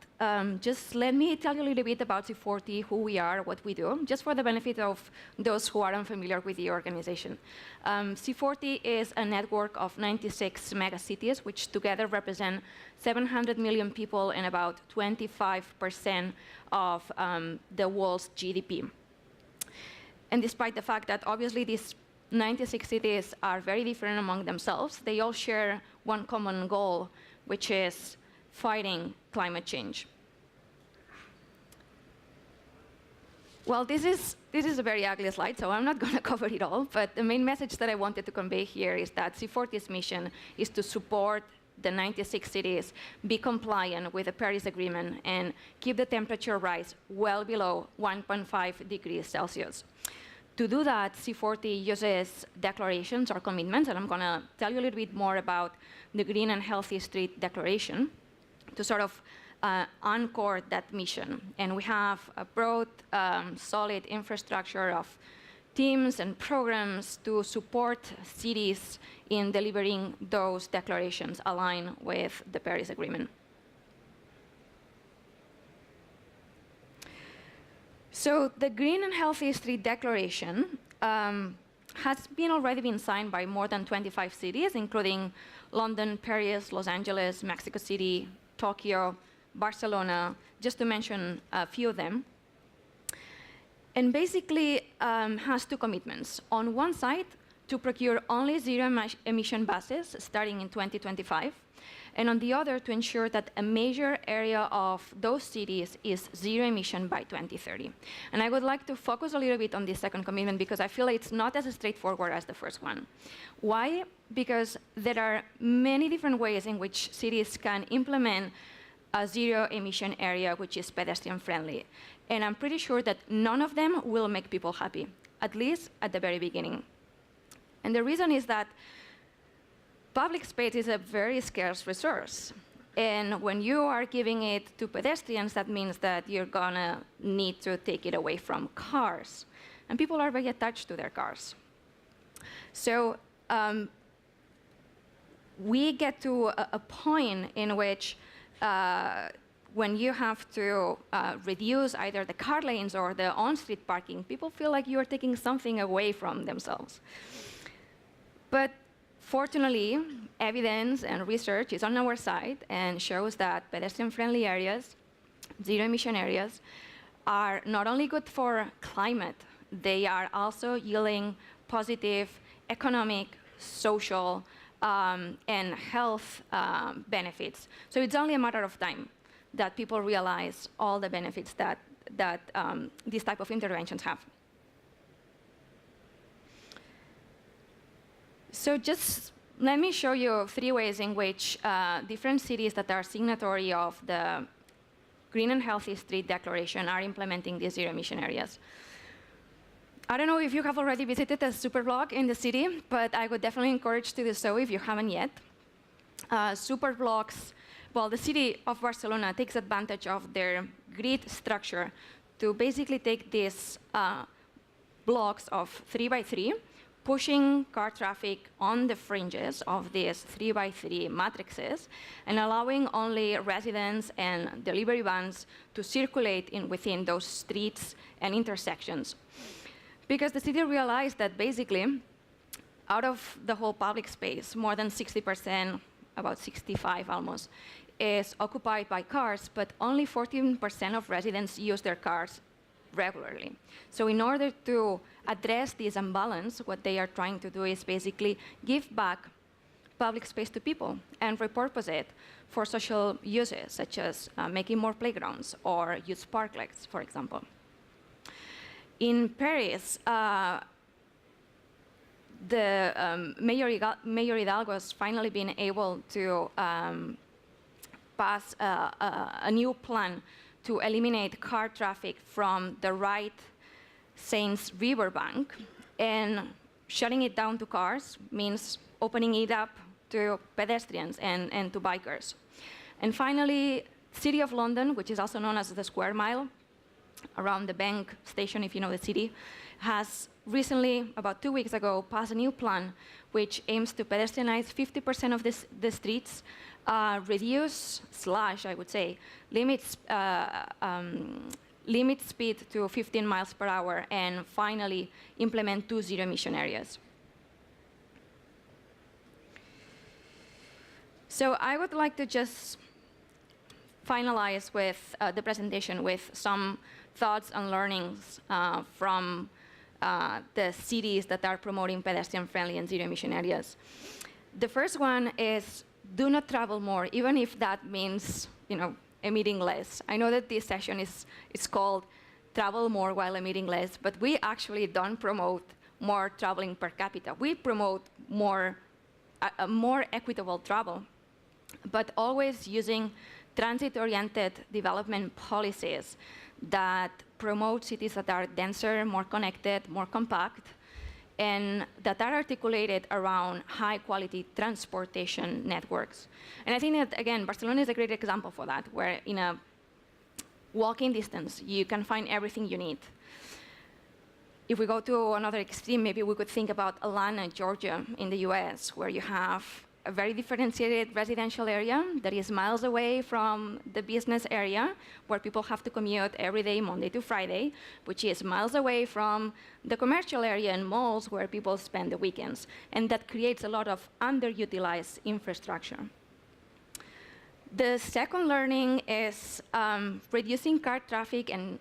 just let me tell you a little bit about C40, who we are, what we do, just for the benefit of those who are unfamiliar with the organization. C40 is a network of 96 megacities, which together represent 700 million people and about 25% of the world's GDP. And despite the fact that obviously these 96 cities are very different among themselves, they all share one common goal, which is fighting climate change. Well, this is a very ugly slide, so I'm not going to cover it all, but the main message that I wanted to convey here is that C40's mission is to support the 96 cities be compliant with the Paris Agreement and keep the temperature rise well below 1.5 degrees Celsius. To do that, C40 uses declarations or commitments, and I'm going to tell you a little bit more about the Green and Healthy Street Declaration to sort of anchor that mission. And we have a broad, solid infrastructure of teams and programs to support cities in delivering those declarations aligned with the Paris Agreement. So the Green and Healthy Street Declaration has already been signed by more than 25 cities, including London, Paris, Los Angeles, Mexico City, Tokyo, Barcelona, just to mention a few of them. And basically has two commitments. On one side, to procure only zero-emission buses starting in 2025, and on the other, to ensure that a major area of those cities is zero-emission by 2030. And I would like to focus a little bit on this second commitment because I feel it's not as straightforward as the first one. Why? Because there are many different ways in which cities can implement a zero-emission area which is pedestrian-friendly. And I'm pretty sure that none of them will make people happy, at least at the very beginning. And the reason is that public space is a very scarce resource. And when you are giving it to pedestrians, that means that you're gonna need to take it away from cars. And people are very attached to their cars. So we get to a point in which when you have to reduce either the car lanes or the on-street parking, people feel like you're taking something away from themselves. But fortunately, evidence and research is on our side and shows that pedestrian-friendly areas, zero-emission areas, are not only good for climate, they are also yielding positive economic, social, and health benefits. So it's only a matter of time that people realize all the benefits that these type of interventions have. So just let me show you 3 ways in which different cities that are signatory of the Green and Healthy Street Declaration are implementing these zero-emission areas. I don't know if you have already visited a superblock in the city, but I would definitely encourage to do so if you haven't yet. Superblocks, well, the city of Barcelona takes advantage of their grid structure to basically take these blocks of 3x3, pushing car traffic on the fringes of these 3x3 matrices and allowing only residents and delivery vans to circulate within those streets and intersections. Because the city realized that basically out of the whole public space, more than 60%, about 65 almost, is occupied by cars, but only 14% of residents use their cars regularly. So in order to address this imbalance, what they are trying to do is basically give back public space to people and repurpose it for social uses, such as making more playgrounds or use parklets, for example. In Paris, Mayor Hidalgo has finally been able to pass a new plan to eliminate car traffic from the right Seine riverbank, and shutting it down to cars means opening it up to pedestrians and to bikers. And finally, City of London, which is also known as the Square Mile, around the Bank station, if you know the city, has recently, about 2 weeks ago, passed a new plan which aims to pedestrianize 50% of the streets, reduce, I would say, limit speed to 15 miles per hour, and finally implement 2 zero-emission areas. So I would like to just finalize with the presentation with some thoughts and learnings from the cities that are promoting pedestrian-friendly and zero-emission areas. The first one is do not travel more, even if that means, emitting less. I know that this session is called Travel More While Emitting Less, but we actually don't promote more traveling per capita. We promote more equitable travel, but always using transit-oriented development policies that promote cities that are denser, more connected, more compact, and that are articulated around high-quality transportation networks. And I think that, again, Barcelona is a great example for that, where in a walking distance, you can find everything you need. If we go to another extreme, maybe we could think about Atlanta, Georgia, in the US, where you have a very differentiated residential area that is miles away from the business area, where people have to commute every day, Monday to Friday, which is miles away from the commercial area and malls where people spend the weekends. And that creates a lot of underutilized infrastructure. The second learning is reducing car traffic and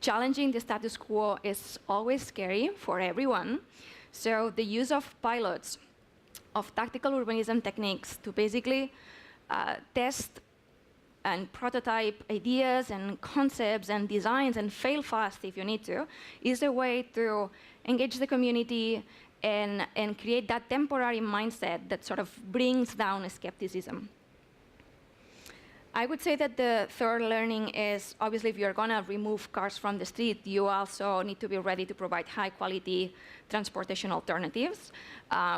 challenging the status quo is always scary for everyone. So the use of pilots of tactical urbanism techniques to basically test and prototype ideas and concepts and designs and fail fast if you need to, is a way to engage the community and create that temporary mindset that sort of brings down skepticism. I would say that the third learning is, obviously, if you're going to remove cars from the street, you also need to be ready to provide high-quality transportation alternatives.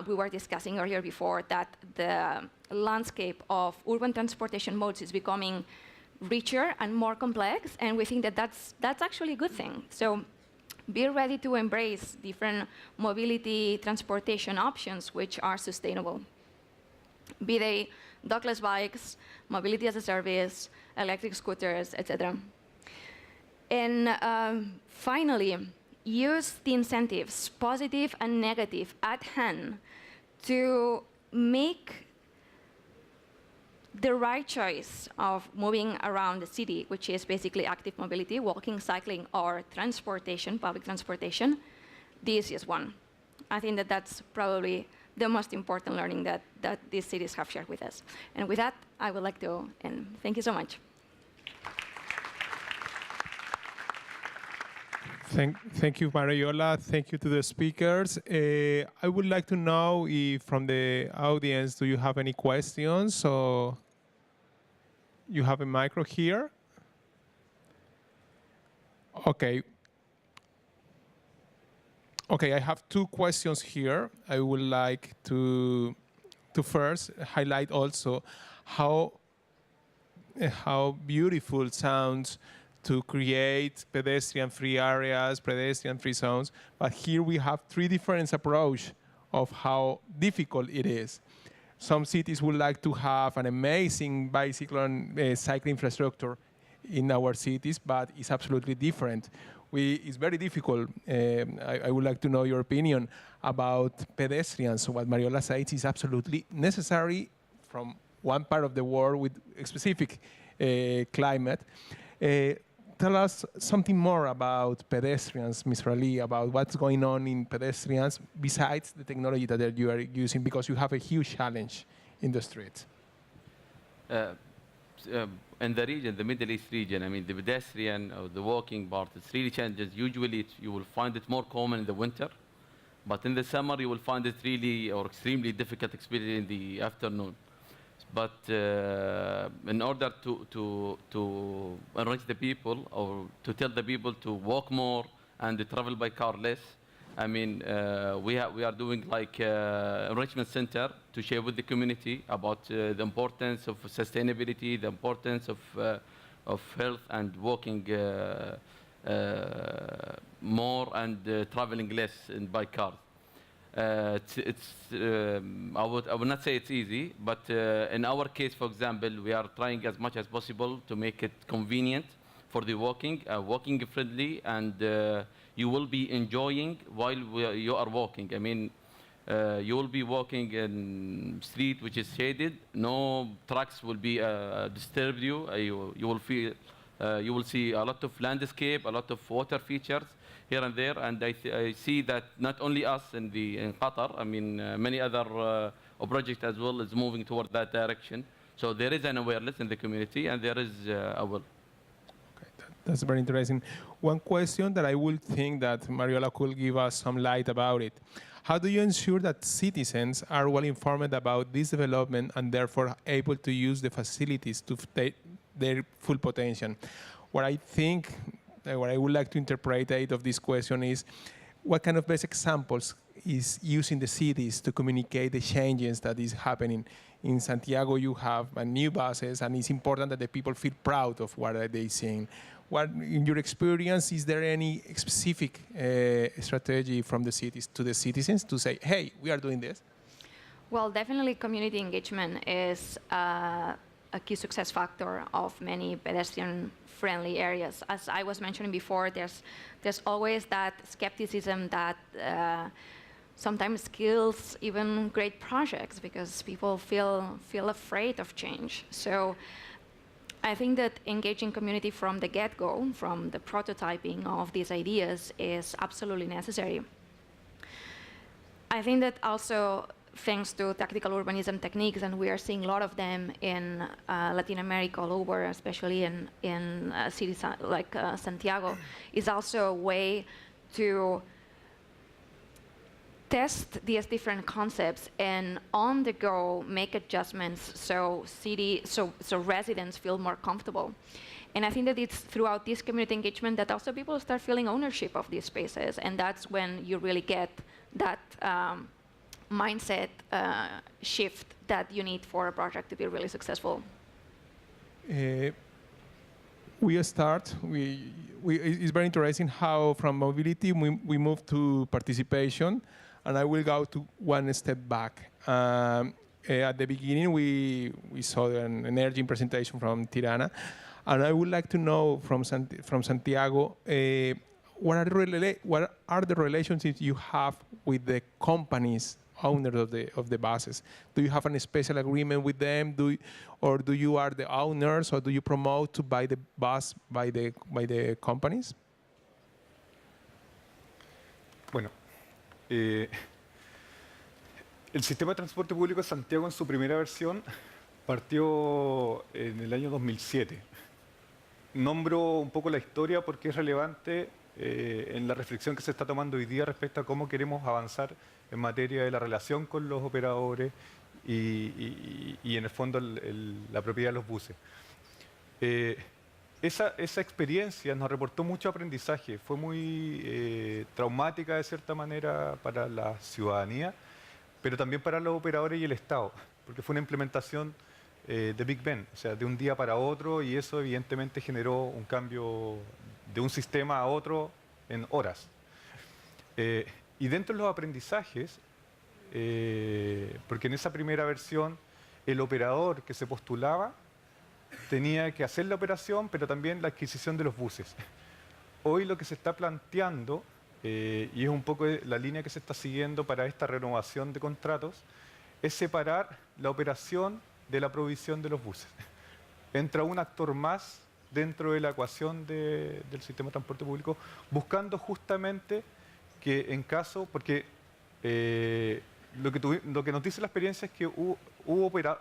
We were discussing earlier before that the landscape of urban transportation modes is becoming richer and more complex, and we think that that's actually a good thing. So be ready to embrace different mobility transportation options which are sustainable, be they dockless bikes, mobility as a service, electric scooters, etc. And finally, use the incentives, positive and negative, at hand to make the right choice of moving around the city, which is basically active mobility, walking, cycling, or transportation, public transportation, the easiest one. I think that that's probably the most important learning that these cities have shared with us. And with that, I would like to end. Thank you so much. Thank you, Mariola. Thank you to the speakers. I would like to know if from the audience, do you have any questions? So you have a micro here. Okay. Okay, I have 2 questions here. I would like to first highlight also how beautiful it sounds to create pedestrian-free areas, pedestrian-free zones. But here we have 3 different approaches of how difficult it is. Some cities would like to have an amazing bicycle and cycling infrastructure in our cities, but it's absolutely different. it's very difficult. I would like to know your opinion about pedestrians. So what Mariola says is absolutely necessary from one part of the world with a specific climate. Tell us something more about pedestrians, Mr. Ali, about what's going on in pedestrians besides the technology that you are using, because you have a huge challenge in the streets. In the region, the Middle East region, I mean, the pedestrian or the walking part, it's really changes. Usually, you will find it more common in the winter, but in the summer, you will find it really or extremely difficult experience in the afternoon. But in order to enrich the people or to tell the people to walk more and to travel by car less, I mean, we are doing like enrichment center to share with the community about the importance of sustainability, the importance of health and walking more and traveling less by car. I would not say it's easy, but in our case, for example, we are trying as much as possible to make it convenient for the walking, walking friendly, and you will be enjoying while you are walking. I mean, you will be walking in street which is shaded. No trucks will be disturb you. You will feel, you will see a lot of landscape, a lot of water features here and there, and I see that not only us in Qatar, I mean many other projects as well is moving toward that direction. So there is an awareness in the community, and there is a will. Okay, that's very interesting. One question that I would think that Mariola could give us some light about it. How do you ensure that citizens are well informed about this development and therefore able to use the facilities to take their full potential? What I think, what I would like to interpret out of this question is, what kind of best examples is using the cities to communicate the changes that is happening? In Santiago, you have new buses, and it's important that the people feel proud of what they're seeing. What, in your experience, is there any specific strategy from the cities to the citizens to say, hey, we are doing this? Well, definitely community engagement is a key success factor of many pedestrian-friendly areas. As I was mentioning before, there's always that skepticism that sometimes kills even great projects because people feel afraid of change. So I think that engaging community from the get-go, from the prototyping of these ideas, is absolutely necessary. I think that also, thanks to tactical urbanism techniques, and we are seeing a lot of them in Latin America all over, especially in cities like Santiago, is also a way to test these different concepts and on the go make adjustments so residents feel more comfortable. And I think that it's throughout this community engagement that also people start feeling ownership of these spaces, and that's when you really get that mindset shift that you need for a project to be really successful. It's very interesting how from mobility we move to participation, and I will go to one step back. At the beginning, we saw an energy presentation from Tirana, and I would like to know from Santiago, what are the relationships you have with the companies, owners of the buses? Do you have a special agreement with them? Or do you are the owners, or do you promote to buy the bus by the companies? Bueno, el sistema de transporte público de Santiago en su primera versión partió en el año 2007. Nombro un poco la historia porque es relevante en la reflexión que se está tomando hoy día respecto a cómo queremos avanzar en materia de la relación con los operadores y en el fondo la propiedad de los buses. Esa experiencia nos reportó mucho aprendizaje, fue muy traumática de cierta manera para la ciudadanía, pero también para los operadores y el Estado, porque fue una implementación de Big Bang, o sea, de un día para otro, y eso evidentemente generó un cambio de un sistema a otro en horas. Y dentro de los aprendizajes, porque en esa primera versión el operador que se postulaba tenía que hacer la operación, pero también la adquisición de los buses. hoy lo que se está planteando, y es un poco la línea que se está siguiendo para esta renovación de contratos, es separar la operación de la provisión de los buses. Entra un actor más dentro de la ecuación del sistema de transporte público, buscando justamente que en caso, porque lo que nos dice la experiencia es que hubo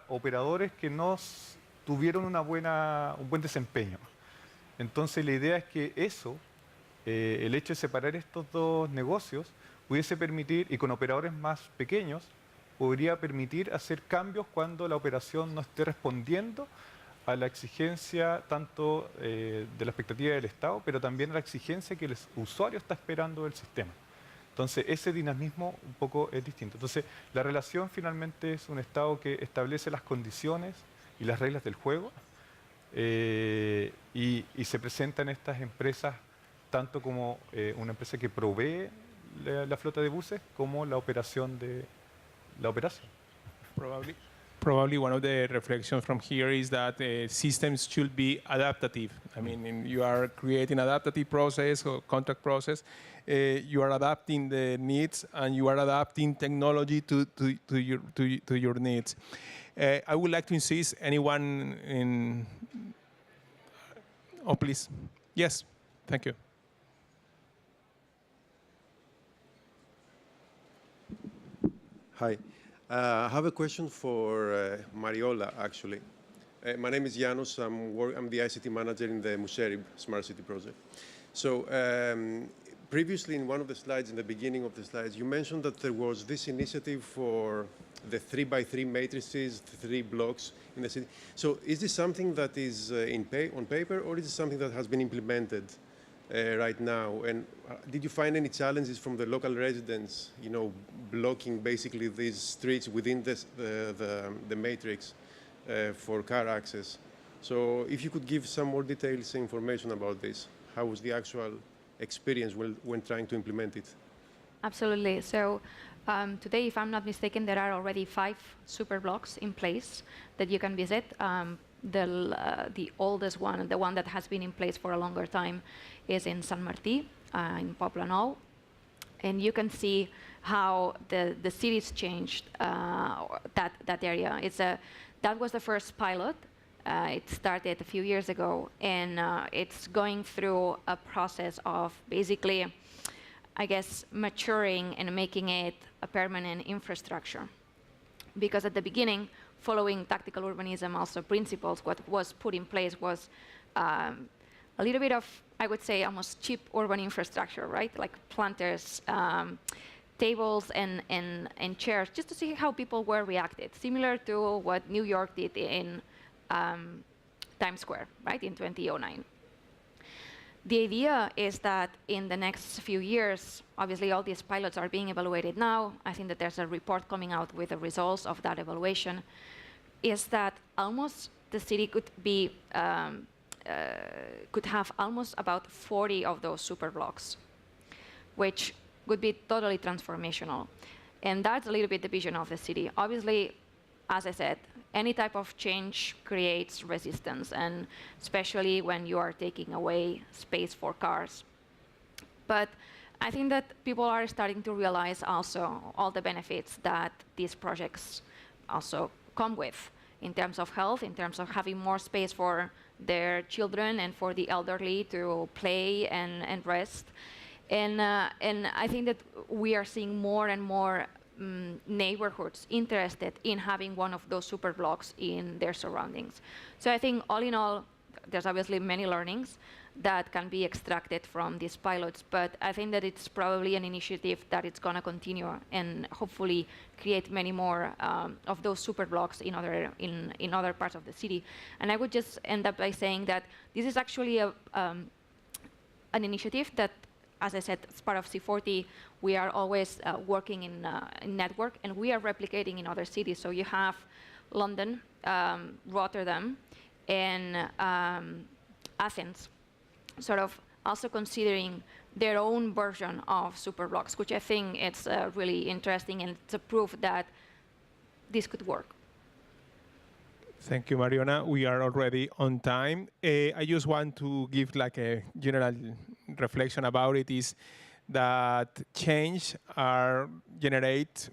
operadores que no tuvieron un buen desempeño. Entonces la idea es que eso, el hecho de separar estos dos negocios, pudiese permitir, y con operadores más pequeños, podría permitir hacer cambios cuando la operación no esté respondiendo a la exigencia tanto de la expectativa del Estado, pero también a la exigencia que el usuario está esperando del sistema. Entonces, ese dinamismo un poco es distinto. Entonces, la relación finalmente es un Estado que establece las condiciones y las reglas del juego y se presentan estas empresas tanto como una empresa que provee la flota de buses como la operación de la operación. Probably one of the reflections from here is that systems should be adaptive. I mean, you are creating adaptive process or contract process. You are adapting the needs and you are adapting technology to your needs. I would like to insist anyone in. Oh, please. Yes. Thank you. Hi. I have a question for Mariola, actually. My name is Janos. I'm the ICT manager in the Muserib Smart City project. So previously in one of the slides, in the beginning of the slides, you mentioned that there was this initiative for the 3x3 matrices, 3 blocks in the city. So is this something that is on paper, or is it something that has been implemented right now? And did you find any challenges from the local residents, blocking basically these streets within the matrix for car access? So if you could give some more details, information about this, how was the actual experience when trying to implement it? Absolutely. So today, if I'm not mistaken, there are already 5 super blocks in place that you can visit. The oldest one, the one that has been in place for a longer time, is in San Martí, in Poblenou. And you can see how the city's changed that area. That was the first pilot. It started a few years ago, and it's going through a process of basically, I guess, maturing and making it a permanent infrastructure. Because at the beginning, following tactical urbanism also principles, what was put in place was a little bit of, I would say, almost cheap urban infrastructure, right? Like planters, tables and chairs, just to see how people were reacted, similar to what New York did in Times Square, right, in 2009. The idea is that in the next few years, obviously all these pilots are being evaluated now. I think that there's a report coming out with the results of that evaluation, is that almost the city could be, could have almost about 40 of those super blocks, which would be totally transformational. And that's a little bit the vision of the city. Obviously, as I said, any type of change creates resistance, and especially when you are taking away space for cars. But I think that people are starting to realize also all the benefits that these projects also come with in terms of health, in terms of having more space for their children and for the elderly to play and rest. And I think that we are seeing more and more neighborhoods interested in having one of those super blocks in their surroundings. So I think all in all, there's obviously many learnings that can be extracted from these pilots, but I think that it's probably an initiative that it's going to continue and hopefully create many more of those super blocks in other parts of the city. And I would just end up by saying that this is actually an initiative that, as I said, as part of C40, we are always working in network, and we are replicating in other cities. So you have London, Rotterdam, and Athens, sort of also considering their own version of super blocks, which I think it's really interesting, and it's a proof that this could work. Thank you, Mariona. We are already on time. I just want to give like a general reflection about it is that change generate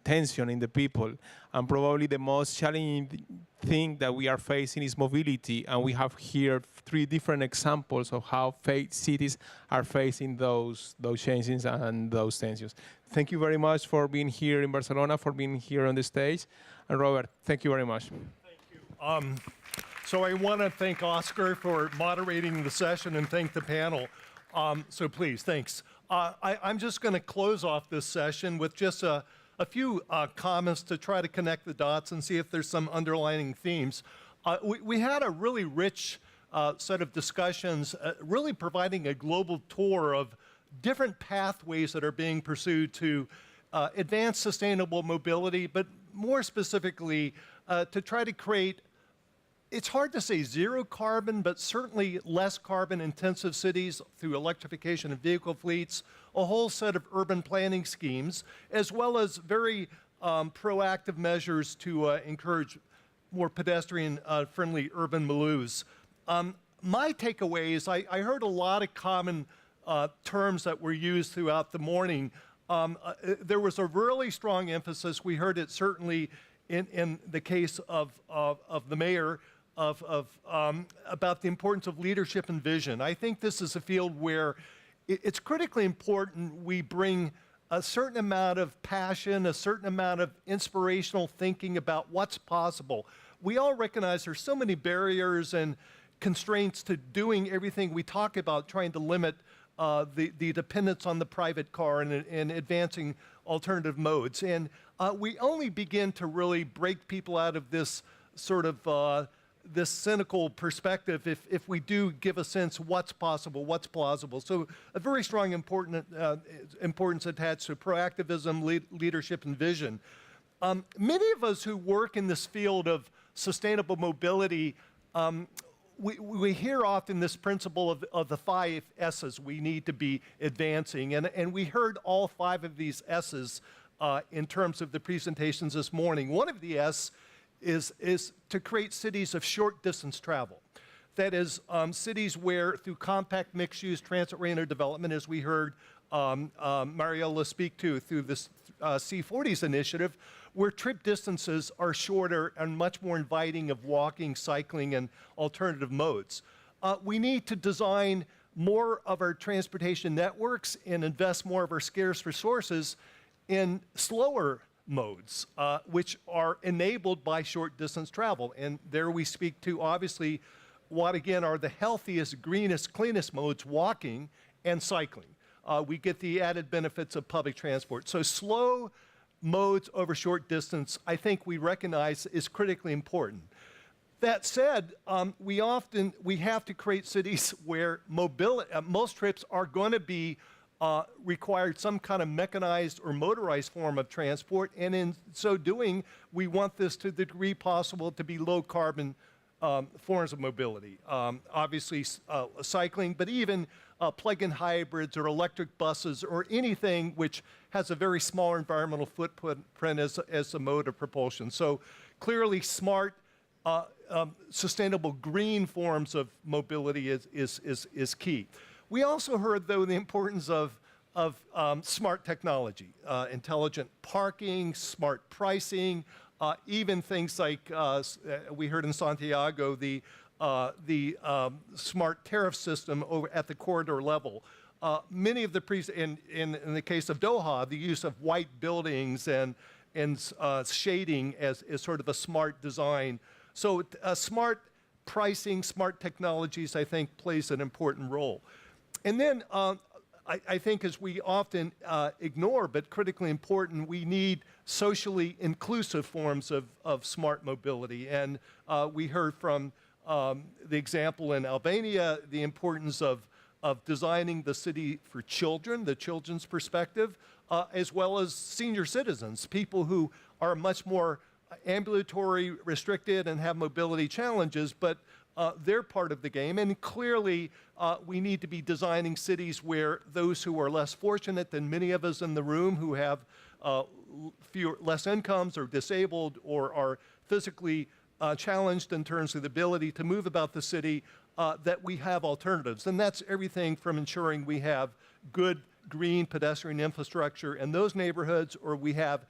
tension in the people. And probably the most challenging thing that we are facing is mobility. And we have here 3 different examples of how cities are facing those changes and those tensions. Thank you very much for being here in Barcelona, for being here on the stage. And Robert, thank you very much. Thank you. So I want to thank Oscar for moderating the session and thank the panel. So please, thanks. I'm just going to close off this session with just a few comments to try to connect the dots and see if there's some underlying themes. We had a really rich set of discussions, really providing a global tour of different pathways that are being pursued to advance sustainable mobility, but more specifically, to try to create, it's hard to say zero carbon, but certainly less carbon intensive cities through electrification of vehicle fleets, a whole set of urban planning schemes, as well as very proactive measures to encourage more pedestrian-friendly urban milieus. My takeaway is I heard a lot of common terms that were used throughout the morning. There was a really strong emphasis, we heard it certainly in the case of the mayor, about the importance of leadership and vision. I think this is a field where it's critically important we bring a certain amount of passion, a certain amount of inspirational thinking about what's possible. We all recognize there's so many barriers and constraints to doing everything we talk about, trying to limit the dependence on the private car and advancing alternative modes. And we only begin to really break people out of this sort of this cynical perspective if we do give a sense what's possible, what's plausible. So a very strong importance attached to proactivism, leadership, and vision. Many of us who work in this field of sustainable mobility, we hear often this principle of the 5 S's we need to be advancing, and we heard all 5 of these S's in terms of the presentations this morning. One of the S is to create cities of short distance travel. That is, cities where through compact mixed-use transit-oriented development, as we heard Mariela speak to through this C40s initiative, where trip distances are shorter and much more inviting of walking, cycling, and alternative modes. We need to design more of our transportation networks and invest more of our scarce resources in slower modes, which are enabled by short distance travel. And there we speak to, obviously, what again are the healthiest, greenest, cleanest modes, walking and cycling. We get the added benefits of public transport. So slow modes over short distance, I think we recognize is critically important. That said, we have to create cities where mobility, most trips are going to be required some kind of mechanized or motorized form of transport, and in so doing, we want this to the degree possible to be low carbon forms of mobility. Obviously cycling, but even plug-in hybrids or electric buses or anything which has a very small environmental footprint as a mode of propulsion. So clearly smart, sustainable green forms of mobility is key. We also heard, though, the importance of smart technology, intelligent parking, smart pricing, even things like we heard in Santiago, the smart tariff system over at the corridor level. Many of the in the case of Doha, the use of white buildings and shading as sort of a smart design. So smart pricing, smart technologies, I think, plays an important role. And then I think, as we often ignore, but critically important, we need socially inclusive forms of smart mobility. And we heard from the example in Albania, the importance of designing the city for children, the children's perspective, as well as senior citizens, people who are much more ambulatory, restricted, and have mobility challenges, but they're part of the game. And clearly, we need to be designing cities where those who are less fortunate than many of us in the room, who have less incomes or disabled or are physically challenged in terms of the ability to move about the city, that we have alternatives. And that's everything from ensuring we have good green pedestrian infrastructure in those neighborhoods, or we have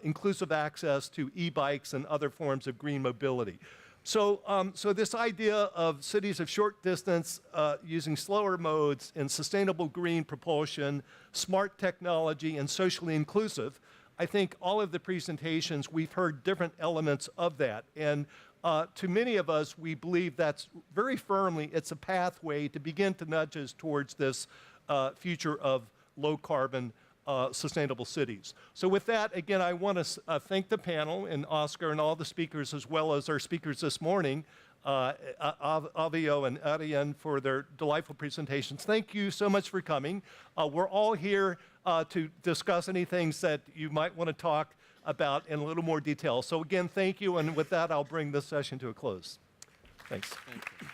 inclusive access to e-bikes and other forms of green mobility. So, so this idea of cities of short distance using slower modes and sustainable green propulsion, smart technology, and socially inclusive, I think all of the presentations, we've heard different elements of that. And to many of us, we believe that's very firmly, it's a pathway to begin to nudge us towards this future of low carbon, sustainable cities. So with that, again, I want to thank the panel and Oscar and all the speakers, as well as our speakers this morning, Avio and Erion, for their delightful presentations. Thank you so much for coming. We're all here to discuss any things that you might want to talk about in a little more detail. So again, thank you, and with that, I'll bring this session to a close. Thanks. Thank you.